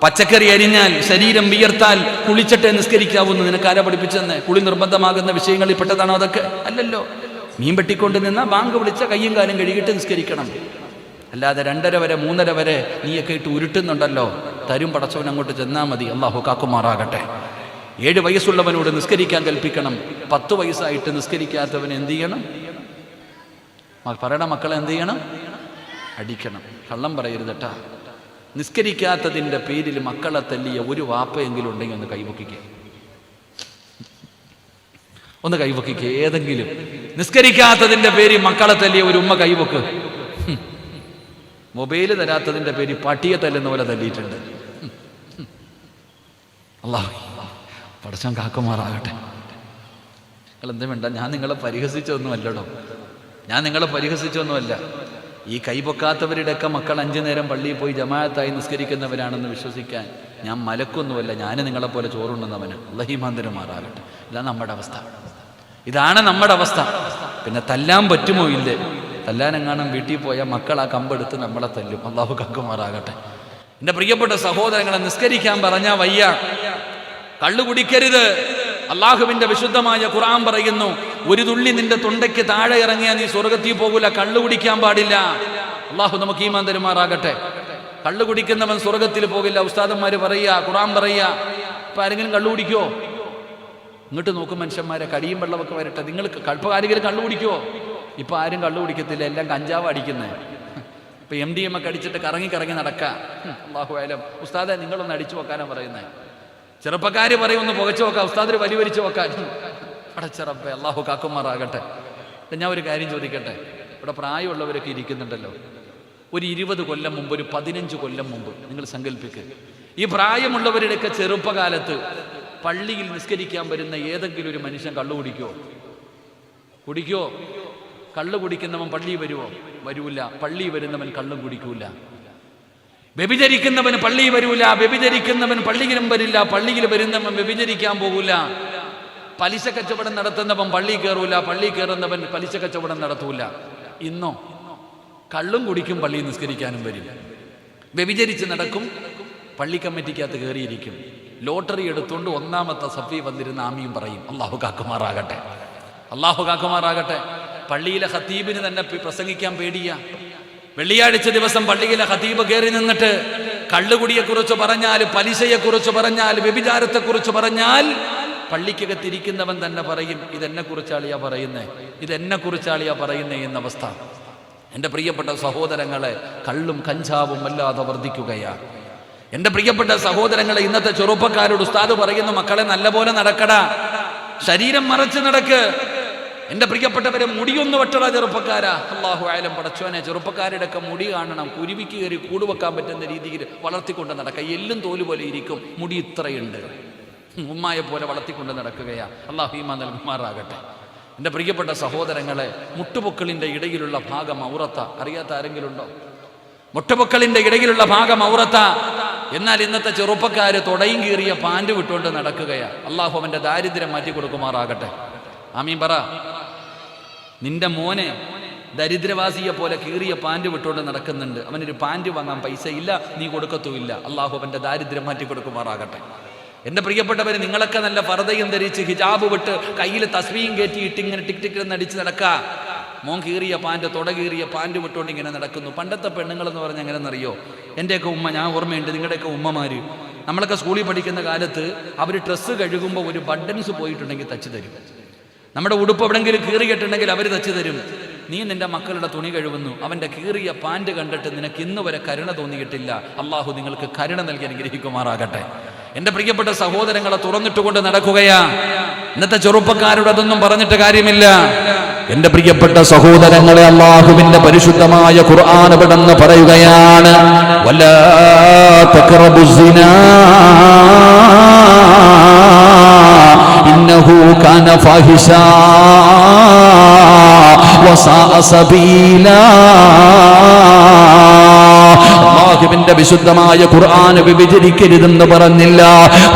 പച്ചക്കറി അരിഞ്ഞാൽ ശരീരം വിയർത്താൽ കുളിച്ചിട്ട് നിസ്കരിക്കാവുന്നു. നിനക്ക് ആരാ പഠിപ്പിച്ചെന്ന്? കുളി നിർബന്ധമാകുന്ന വിഷയങ്ങളിൽ പെട്ടതാണോ അതൊക്കെ? അല്ലല്ലോ. മീൻ വെട്ടിക്കൊണ്ട് നിന്നാൽ ബാങ്ക് വിളിച്ച കയ്യും കാലും കഴുകിയിട്ട് നിസ്കരിക്കണം. അല്ലാതെ 2:30 വരെ 3:30 വരെ നീയൊക്കെ ഇട്ട് ഉരുട്ടുന്നുണ്ടല്ലോ. തരും പടച്ചവൻ, അങ്ങോട്ട് ചെന്നാൽ മതി. അള്ളാഹു കാക്കുമാറാകട്ടെ. 7 വയസ്സുള്ളവനോട് നിസ്കരിക്കാൻ കൽപ്പിക്കണം. 10 വയസ്സായിട്ട് നിസ്കരിക്കാത്തവൻ എന്ത് ചെയ്യണം? പറയണ മക്കളെ എന്ത് ചെയ്യണം? അടിക്കണം. കള്ളം പറയരുതട്ടാ. നിസ്കരിക്കാത്തതിൻ്റെ പേരിൽ മക്കളെ തല്ലിയ ഒരു വാപ്പയെങ്കിലും ഉണ്ടെങ്കിൽ ഒന്ന് കൈവക്കിക്കുക. ഒന്ന് കൈവക്കിക്കുക. ഏതെങ്കിലും നിസ്കരിക്കാത്തതിൻ്റെ പേരിൽ മക്കളെ തല്ലിയ ഒരു ഉമ്മ കൈവക്ക്. മൊബൈല് തരാത്തതിൻ്റെ പേരിൽ പട്ടിയെ തല്ലുന്ന പോലെ തല്ലിയിട്ടുണ്ട്. അല്ലാഹു പടച്ചവൻ കാക്കുമാറാകട്ടെ. നിങ്ങളെന്താ വേണ്ട, ഞാൻ നിങ്ങളെ പരിഹസിച്ചൊന്നുമല്ലടോ. ഞാൻ നിങ്ങളെ പരിഹസിച്ചൊന്നുമല്ല. ഈ കൈപൊക്കാത്തവരുടെയൊക്കെ മക്കൾ 5 നേരം പള്ളിയിൽ പോയി ജമാഅത്തായി നിസ്കരിക്കുന്നവരാണെന്ന് വിശ്വസിക്കാൻ ഞാൻ മലക്കൊന്നുമല്ല. ഞാൻ നിങ്ങളെപ്പോലെ ചോറുണ്ടെന്നവന്. അല്ലാഹുമാന്തരമാറാകട്ടെ. ഇതാണ് നമ്മുടെ അവസ്ഥ. ഇതാണ് നമ്മുടെ അവസ്ഥ. പിന്നെ തല്ലാൻ പറ്റുമോ? ഇല്ലേ. തല്ലാനെങ്ങാനും വീട്ടിൽ പോയാൽ മക്കൾ ആ കമ്പെടുത്ത് നമ്മളെ തല്ലും. അള്ളാഹു കാക്കുമാറാകട്ടെ. എൻ്റെ പ്രിയപ്പെട്ട സഹോദരങ്ങളെ, നിസ്കരിക്കാൻ പറഞ്ഞാൽ വയ്യ. കള്ളു കുടിക്കരുത്. അള്ളാഹുവിന്റെ വിശുദ്ധമായ ഖുർആൻ പറയുന്നു, ഒരു തുള്ളി നിന്റെ തൊണ്ടയ്ക്ക് താഴെ ഇറങ്ങിയാൽ നീ സ്വർഗത്തിൽ പോകൂല. കള്ളു കുടിക്കാൻ പാടില്ല. അള്ളാഹു നമുക്ക് ഈമാൻ തരുമാറാകട്ടെ. കള്ളു കുടിക്കുന്നവൻ സ്വർഗത്തിൽ പോകില്ല. ഉസ്താദന്മാര് പറയുക, ഖുർആൻ പറയുക. ഇപ്പൊ ആരെങ്കിലും കള്ളു കുടിക്കോ? ഇങ്ങോട്ട് നോക്കും മനുഷ്യന്മാരെ. കടിയും വെള്ളമൊക്കെ വരട്ടെ. നിങ്ങൾ ആരെങ്കിലും കള്ളു കുടിക്കുവോ? ഇപ്പൊ ആരും കള്ളു കുടിക്കത്തില്ല. എല്ലാം കഞ്ചാവ് അടിക്കുന്നത്. ഇപ്പൊ MDMA ഒക്കെ അടിച്ചിട്ട് കറങ്ങി കറങ്ങി നടക്കാം. അല്ലാഹു അലം. ഉസ്താദെ നിങ്ങളൊന്ന് അടിച്ചു വെക്കാനാ പറയുന്നത്. ചെറുപ്പക്കാര് പറയും ഒന്ന് പുകച്ചു വെക്കാം. ഉസ്താദ് വലിച്ചു വെക്കാൻ. അടച്ചറപ്പേ. അല്ലാഹു കാക്കുമാറാകട്ടെ. ഞാൻ ഒരു കാര്യം ചോദിക്കട്ടെ. ഇവിടെ പ്രായമുള്ളവരൊക്കെ ഇരിക്കുന്നുണ്ടല്ലോ. ഒരു 20 കൊല്ലം മുമ്പ്, ഒരു 15 കൊല്ലം മുമ്പ് നിങ്ങൾ സങ്കല്പിക്കുക. ഈ പ്രായമുള്ളവരുടെയൊക്കെ ചെറുപ്പകാലത്ത് പള്ളിയിൽ നിസ്കരിക്കാൻ വരുന്ന ഏതെങ്കിലും ഒരു മനുഷ്യൻ കള്ളു കുടിക്കുവോ? കുടിക്കുവോ? കള്ളു കുടിക്കുന്നവൻ പള്ളിയിൽ വരുവോ? വരൂല. പള്ളിയിൽ വരുന്നവൻ കള്ളും കുടിക്കൂല. വ്യഭിചരിക്കുന്നവൻ പള്ളിയിൽ വരൂല. വ്യഭിചരിക്കുന്നവൻ പള്ളിയിലും വരില്ല. പള്ളിയിൽ വരുന്നവൻ വ്യഭിചരിക്കാൻ പോകൂല. പലിശ കച്ചവടം നടത്തുന്നവൻ പള്ളി കയറൂല. പള്ളി കയറുന്നവൻ പലിശ കച്ചവടം നടത്തൂല. ഇന്നോ കള്ളും കുടിക്കും, പള്ളിയിൽ നിസ്കരിക്കാനും വരും. വ്യഭിചരിച്ച് നടക്കും, പള്ളി കമ്മിറ്റിക്കകത്ത് കയറിയിരിക്കും. ലോട്ടറി എടുത്തുകൊണ്ട് 1ാമത്തെ സഫി വന്നിരുന്ന ആമിയും പറയും. അല്ലാഹു കാക്കുമാറാകട്ടെ. അല്ലാഹു കാക്കുമാറാകട്ടെ. പള്ളിയിലെ ഖതീബിന് തന്നെ പ്രസംഗിക്കാൻ പേടിയാ. വെള്ളിയാഴ്ച ദിവസം പള്ളിയിലെ ഖതീബ് കയറി നിന്നിട്ട് കള്ളുകുടിയെക്കുറിച്ച് പറഞ്ഞാൽ, പലിശയെക്കുറിച്ച് പറഞ്ഞാൽ, വ്യഭിചാരത്തെക്കുറിച്ച് പറഞ്ഞാൽ പള്ളിക്കകത്തിരിക്കുന്നവൻ തന്നെ പറയും, ഇതെന്നെ കുറിച്ചാളിയാ പറയുന്നേ, ഇതെന്നെ കുറിച്ചാളിയാ പറയുന്നേ എന്നവസ്ഥ. എൻ്റെ പ്രിയപ്പെട്ട സഹോദരങ്ങളെ, കള്ളും കഞ്ചാവും വല്ലാതെ വർദ്ധിക്കുകയാണ്. എൻ്റെ പ്രിയപ്പെട്ട സഹോദരങ്ങളെ, ഇന്നത്തെ ചെറുപ്പക്കാരോട് ഉസ്താദ് പറയുന്നു, മക്കളെ നല്ലപോലെ നടക്കടാ, ശരീരം മറച്ച് നടക്ക്. എൻ്റെ പ്രിയപ്പെട്ടവരെ, മുടിയൊന്നു വെട്ടടാ ചെറുപ്പക്കാരാ. അല്ലാഹു ആലം. പടച്ചോനെ, ചെറുപ്പക്കാരുടെ ഒക്കെ മുടി കാണണം. കുരുവിക്ക് കയറി കൂടുവെക്കാൻ പറ്റുന്ന രീതിയിൽ വളർത്തിക്കൊണ്ട് നടക്കുക. എല്ലും തോല് പോലെ ഇരിക്കും. മുടി ഇത്രയുണ്ട്. ഉമ്മായെ പോലെ വളർത്തിക്കൊണ്ട് നടക്കുകയാ. അല്ലാഹു ഈമാൻ നൽകുമാറാകട്ടെ. എൻ്റെ പ്രിയപ്പെട്ട സഹോദരങ്ങളെ, മുട്ടുപൊക്കളിൻ്റെ ഇടയിലുള്ള ഭാഗം ഔറത്ത. അറിയാത്ത ആരെങ്കിലും ഉണ്ടോ? മുട്ടുപൊക്കളിൻ്റെ ഇടയിലുള്ള ഭാഗം ഔറത്ത. എന്നാൽ ഇന്നത്തെ ചെറുപ്പക്കാര് തുടയും കീറിയ പാൻറ് വിട്ടുകൊണ്ട് നടക്കുകയാ. അല്ലാഹു അവൻ്റെ ദാരിദ്ര്യം മാറ്റി കൊടുക്കുമാറാകട്ടെ. ആമീൻ പറ. നിന്റെ മോനെ ദരിദ്രവാസിയെ പോലെ കീറിയ പാൻറ് വിട്ടുകൊണ്ട് നടക്കുന്നുണ്ട്. അവനൊരു പാൻറ് വാങ്ങാൻ പൈസ ഇല്ല, നീ കൊടുക്കത്തുമില്ല. അല്ലാഹു അവൻ്റെ ദാരിദ്ര്യം മാറ്റി കൊടുക്കുമാറാകട്ടെ. എൻ്റെ പ്രിയപ്പെട്ടവരെ, നിങ്ങളൊക്കെ നല്ല പർദ്ദയും ധരിച്ച് ഹിജാബ് വിട്ട് കയ്യിൽ തസ്ബീഹും കയറ്റിയിട്ട് ഇങ്ങനെ ടിക് ടിക് നടിച്ച് നടക്കുക. മോൻ കീറിയ പാൻറ്, തുട കീറിയ പാൻറ് വിട്ടുകൊണ്ട് ഇങ്ങനെ നടക്കുന്നു. പണ്ടത്തെ പെണ്ണുങ്ങളെന്ന് പറഞ്ഞാൽ എങ്ങനെയെന്നറിയോ? എൻ്റെയൊക്കെ ഉമ്മ, ഞാൻ ഓർമ്മയുണ്ട്, നിങ്ങളുടെയൊക്കെ ഉമ്മമാർ, നമ്മളൊക്കെ സ്കൂളിൽ പഠിക്കുന്ന കാലത്ത് അവർ ഡ്രസ്സ് കഴുകുമ്പോൾ ഒരു ബട്ടൺസ് പോയിട്ടുണ്ടെങ്കിൽ തച്ച് തരും. നമ്മുടെ ഉടുപ്പ് എവിടെയെങ്കിലും കീറിയിട്ടുണ്ടെങ്കിൽ അവർ തച്ച് തരും. നീ നിന്റെ മക്കളുടെ തുണി കഴുകുന്നു, അവൻ്റെ കീറിയ പാൻറ് കണ്ടിട്ട് നിനക്ക് ഇന്ന് വരെ കരുണ തോന്നിയിട്ടില്ല. അള്ളാഹു നിങ്ങൾക്ക് കരുണ നൽകി അനുഗ്രഹിക്കുമാറാകട്ടെ. എൻ്റെ പ്രിയപ്പെട്ട സഹോദരങ്ങളെ തുറന്നിട്ടുകൊണ്ട് നടക്കുകയാ. ഇന്നത്തെ ചെറുപ്പക്കാരോട് അതൊന്നും പറഞ്ഞിട്ട് കാര്യമില്ല. എൻ്റെ പ്രിയപ്പെട്ട സഹോദരങ്ങളെ, അള്ളാഹുവിന്റെ പരിശുദ്ധമായ ഖുർആൻ ഇവിടെന്ന് പറയുകയാണ്, വലാ തഖറബുസ്സിനാ ഇന്നഹു കാന ഫാഹിശാ വസാഅ സബീലാ. അല്ലാഹുവിന്റെ വിശുദ്ധമായ ഖുർആൻ വ്യഭിചരിക്കരുതെന്ന് പറഞ്ഞില്ല.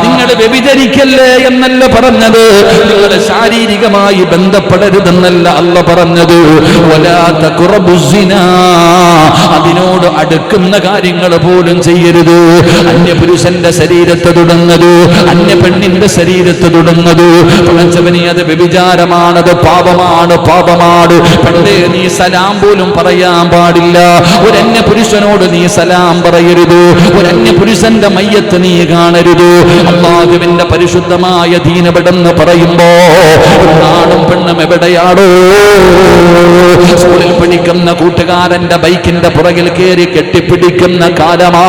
നിങ്ങൾ വ്യഭിചരിക്കല്ലേ എന്നല്ല പറഞ്ഞത്, നിങ്ങൾ ശാരീരികമായി ബന്ധപ്പെടരുതെന്നല്ല അല്ല പറഞ്ഞത്. വലാ തഖറബുസ്സിനാ, അതിനോട് അടുക്കുന്ന കാര്യങ്ങൾ പോലും ചെയ്യരുത്. അന്യപുരുഷന്റെ ശരീരത്തെ തൊടുന്നത്, അന്യ പെണ്ണിന്റെ ശരീരത്തെ തൊടുന്നത്, പടച്ചവനെ അത് വ്യഭിചാരമാണത്, പാപമാണ്, പാപമാണ്. പണ്ടേ നീ സലാം പോലും പറയാൻ പാടില്ല. ഒരന്യ പുരുഷനോട് നീ സലാം പറയരുത്. ഒരന്യ പുരുഷന്റെ മയ്യത്ത് നീ കാണരുത്. അല്ലാഹുവിന്റെ പരിശുദ്ധമായ ദീനപെടെന്ന് പറയുമ്പോ ആണും പെണ്ണും എവിടെയാണോ? സ്കൂളിൽ പഠിക്കുന്ന കൂട്ടുകാരന്റെ ബൈക്കിന്റെ പുറകിൽ കയറി കെട്ടിപ്പിടിക്കുന്ന കാലമാ,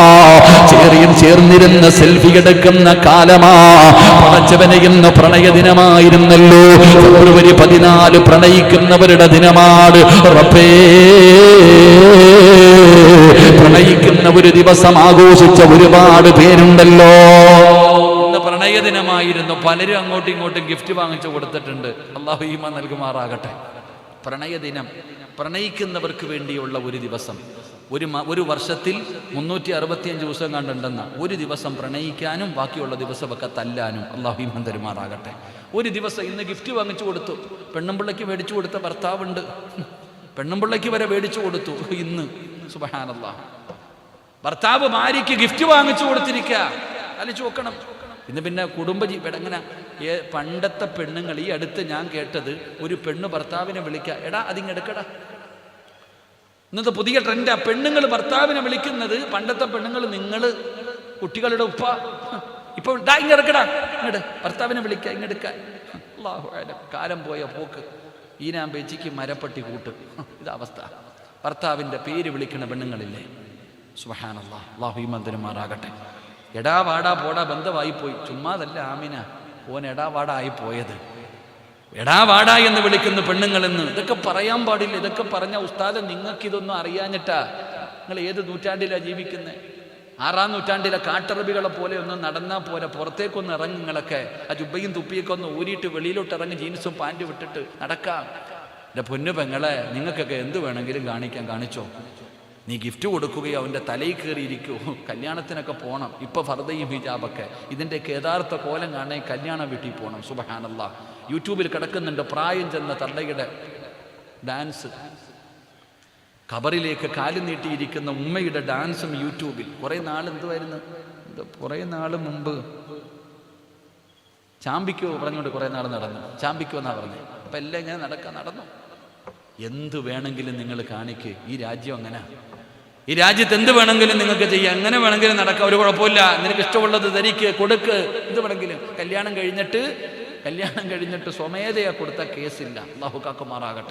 ചേർന്നിരുന്ന് സെൽഫി എടുക്കുന്ന കാലമാ. പടച്ചവനെ ഇന്ന് പ്രണയ ദിനമായിരുന്നല്ലോ. ഫെബ്രുവരി 14 പ്രണയിക്കുന്നവരുടെ ദിനമാണ്. റബ്ബേ, പ്രണയിക്കുന്ന ഒരു ദിവസം ആഘോഷിച്ച ഒരുപാട് പേരുണ്ടല്ലോ. ഇന്ന് പ്രണയ ദിനമായിരുന്നു. പലരും അങ്ങോട്ടും ഇങ്ങോട്ടും ഗിഫ്റ്റ് വാങ്ങിച്ചു കൊടുത്തിട്ടുണ്ട്. അല്ലാഹു ഈമാൻ നൽകുമാറാകട്ടെ. പ്രണയ ദിനം, പ്രണയിക്കുന്നവർക്ക് വേണ്ടിയുള്ള ഒരു ദിവസം. ഒരു വർഷത്തിൽ 365 ദിവസം കണ്ടുണ്ടെന്ന ഒരു ദിവസം പ്രണയിക്കാനും ബാക്കിയുള്ള ദിവസമൊക്കെ തല്ലാനും അല്ലാഹു ഈമാൻ തരുമാറാകട്ടെ. ഒരു ദിവസം ഇന്ന് ഗിഫ്റ്റ് വാങ്ങിച്ചു കൊടുത്തു. പെണ്ണുമ്പിള്ളയ്ക്ക് മേടിച്ചു കൊടുത്ത ഭർത്താവുണ്ട്, പെണ്ണുമ്പിള്ളയ്ക്ക് വരെ മേടിച്ചു കൊടുത്തു. ഇന്ന് സുബ്ഹാനല്ലാഹ്, ഭർത്താവ് ഭാര്യയ്ക്ക് ഗിഫ്റ്റ് വാങ്ങിച്ചു കൊടുത്തിരിക്കുക. ആലോചിച്ച് നോക്കണം. പിന്നെ എങ്ങനെ പണ്ടത്തെ പെണ്ണുങ്ങൾ, ഈ അടുത്ത് ഞാൻ കേട്ടത്, ഒരു പെണ്ണ് ഭർത്താവിനെ വിളിക്കുക, എടാ അതിങ്ങെടുക്കടാ. ഇന്നത്തെ പുതിയ ട്രെൻഡാ, പെണ്ണുങ്ങൾ ഭർത്താവിനെ വിളിക്കുന്നത്. പണ്ടത്തെ പെണ്ണുങ്ങൾ നിങ്ങൾ കുട്ടികളുടെ ഉപ്പ, ഇപ്പൊ ഇങ്ങെടുക്കടാ, ഇങ്ങട് ഭർത്താവിനെ വിളിക്കുക, ഇങ്ങെടുക്കാൻ. അല്ലാഹു അലം, കാലം പോയ പോക്ക്. ഈനാമ്പേച്ചിക്ക് മരപ്പട്ടി കൂട്ട്, ഇതവസ്ഥ. ഭർത്താവിൻ്റെ പേര് വിളിക്കുന്ന പെണ്ണുങ്ങളില്ലേ? സുബ്ഹാനല്ലാഹ്, അല്ലാഹു ഈമാൻ തരുമാറാകട്ടെ. എടാ വാടാ പോടാ ബന്ധമായി പോയി. ചുമ്മാതല്ല ആമിന, ഓൻ എടാ വാടാ ആയി പോയത്. എടാ വാടാ എന്ന് വിളിക്കുന്ന പെണ്ണുങ്ങളെന്ന്. ഇതൊക്കെ പറയാൻ പാടില്ല. ഇതൊക്കെ പറഞ്ഞ ഉസ്താദ് നിങ്ങൾക്കിതൊന്നും അറിയാഞ്ഞിട്ടാ. നിങ്ങൾ ഏത് നൂറ്റാണ്ടിലാണ് ജീവിക്കുന്നത്? 6-ാം നൂറ്റാണ്ടിലെ കാട്ടറബികളെ പോലെ ഒന്നും നടന്നാൽ പോരാ, പുറത്തേക്കൊന്ന് ഇറങ്ങി. നിങ്ങളൊക്കെ ആ ജുബയും തുപ്പിയൊക്കെ ഒന്ന് ഊരിയിട്ട് വെളിയിലോട്ട് ഇറങ്ങി ജീൻസും പാൻറ്റും വിട്ടിട്ട് നടക്കാം. എൻ്റെ പൊന്നു പെങ്ങളെ, നിങ്ങൾക്കൊക്കെ എന്ത് വേണമെങ്കിലും കാണിച്ചോ. നീ ഗിഫ്റ്റ് കൊടുക്കുകയോ അവൻ്റെ തലയിൽ കയറിയിരിക്കുമോ? കല്യാണത്തിനൊക്കെ പോകണം. ഇപ്പോൾ ഫർദയും ഹിജാബൊക്കെ, ഇതിൻ്റെയൊക്കെ യഥാർത്ഥ കോലം കാണാൻ കല്യാണ വീട്ടിൽ പോകണം. സുബ്ഹാനല്ലാഹ്, യൂട്യൂബിൽ കിടക്കുന്നുണ്ട് പ്രായം ചെന്ന തള്ളയുടെ ഡാൻസ്. ഖബറിലേക്ക് കാല് നീട്ടിയിരിക്കുന്ന ഉമ്മയുടെ ഡാൻസും യൂട്യൂബിൽ. കുറേ നാൾ മുമ്പ് ചാമ്പിക്കോ പറഞ്ഞുകൊണ്ട് കുറേ നാൾ നടന്നു. ചാമ്പിക്കോ എന്നാ പറഞ്ഞത്. അപ്പം എല്ലാം ഇങ്ങനെ നടന്നു. എന്ത് വേണമെങ്കിലും നിങ്ങൾ കാണിക്ക്. ഈ രാജ്യം അങ്ങനെ, ഈ രാജ്യത്ത് എന്ത് വേണമെങ്കിലും നിങ്ങൾക്ക് ചെയ്യാം, എങ്ങനെ വേണമെങ്കിലും നടക്കാം, ഒരു കുഴപ്പമില്ല. നിനക്ക് ഇഷ്ടമുള്ളത് ധരിക്ക്, കൊടുക്ക്, എന്ത് വേണമെങ്കിലും. കല്യാണം കഴിഞ്ഞിട്ട് സ്വമേധയാ കൊടുത്ത കേസില്ല. അല്ലാഹു കാക്കുമാറാകട്ടെ.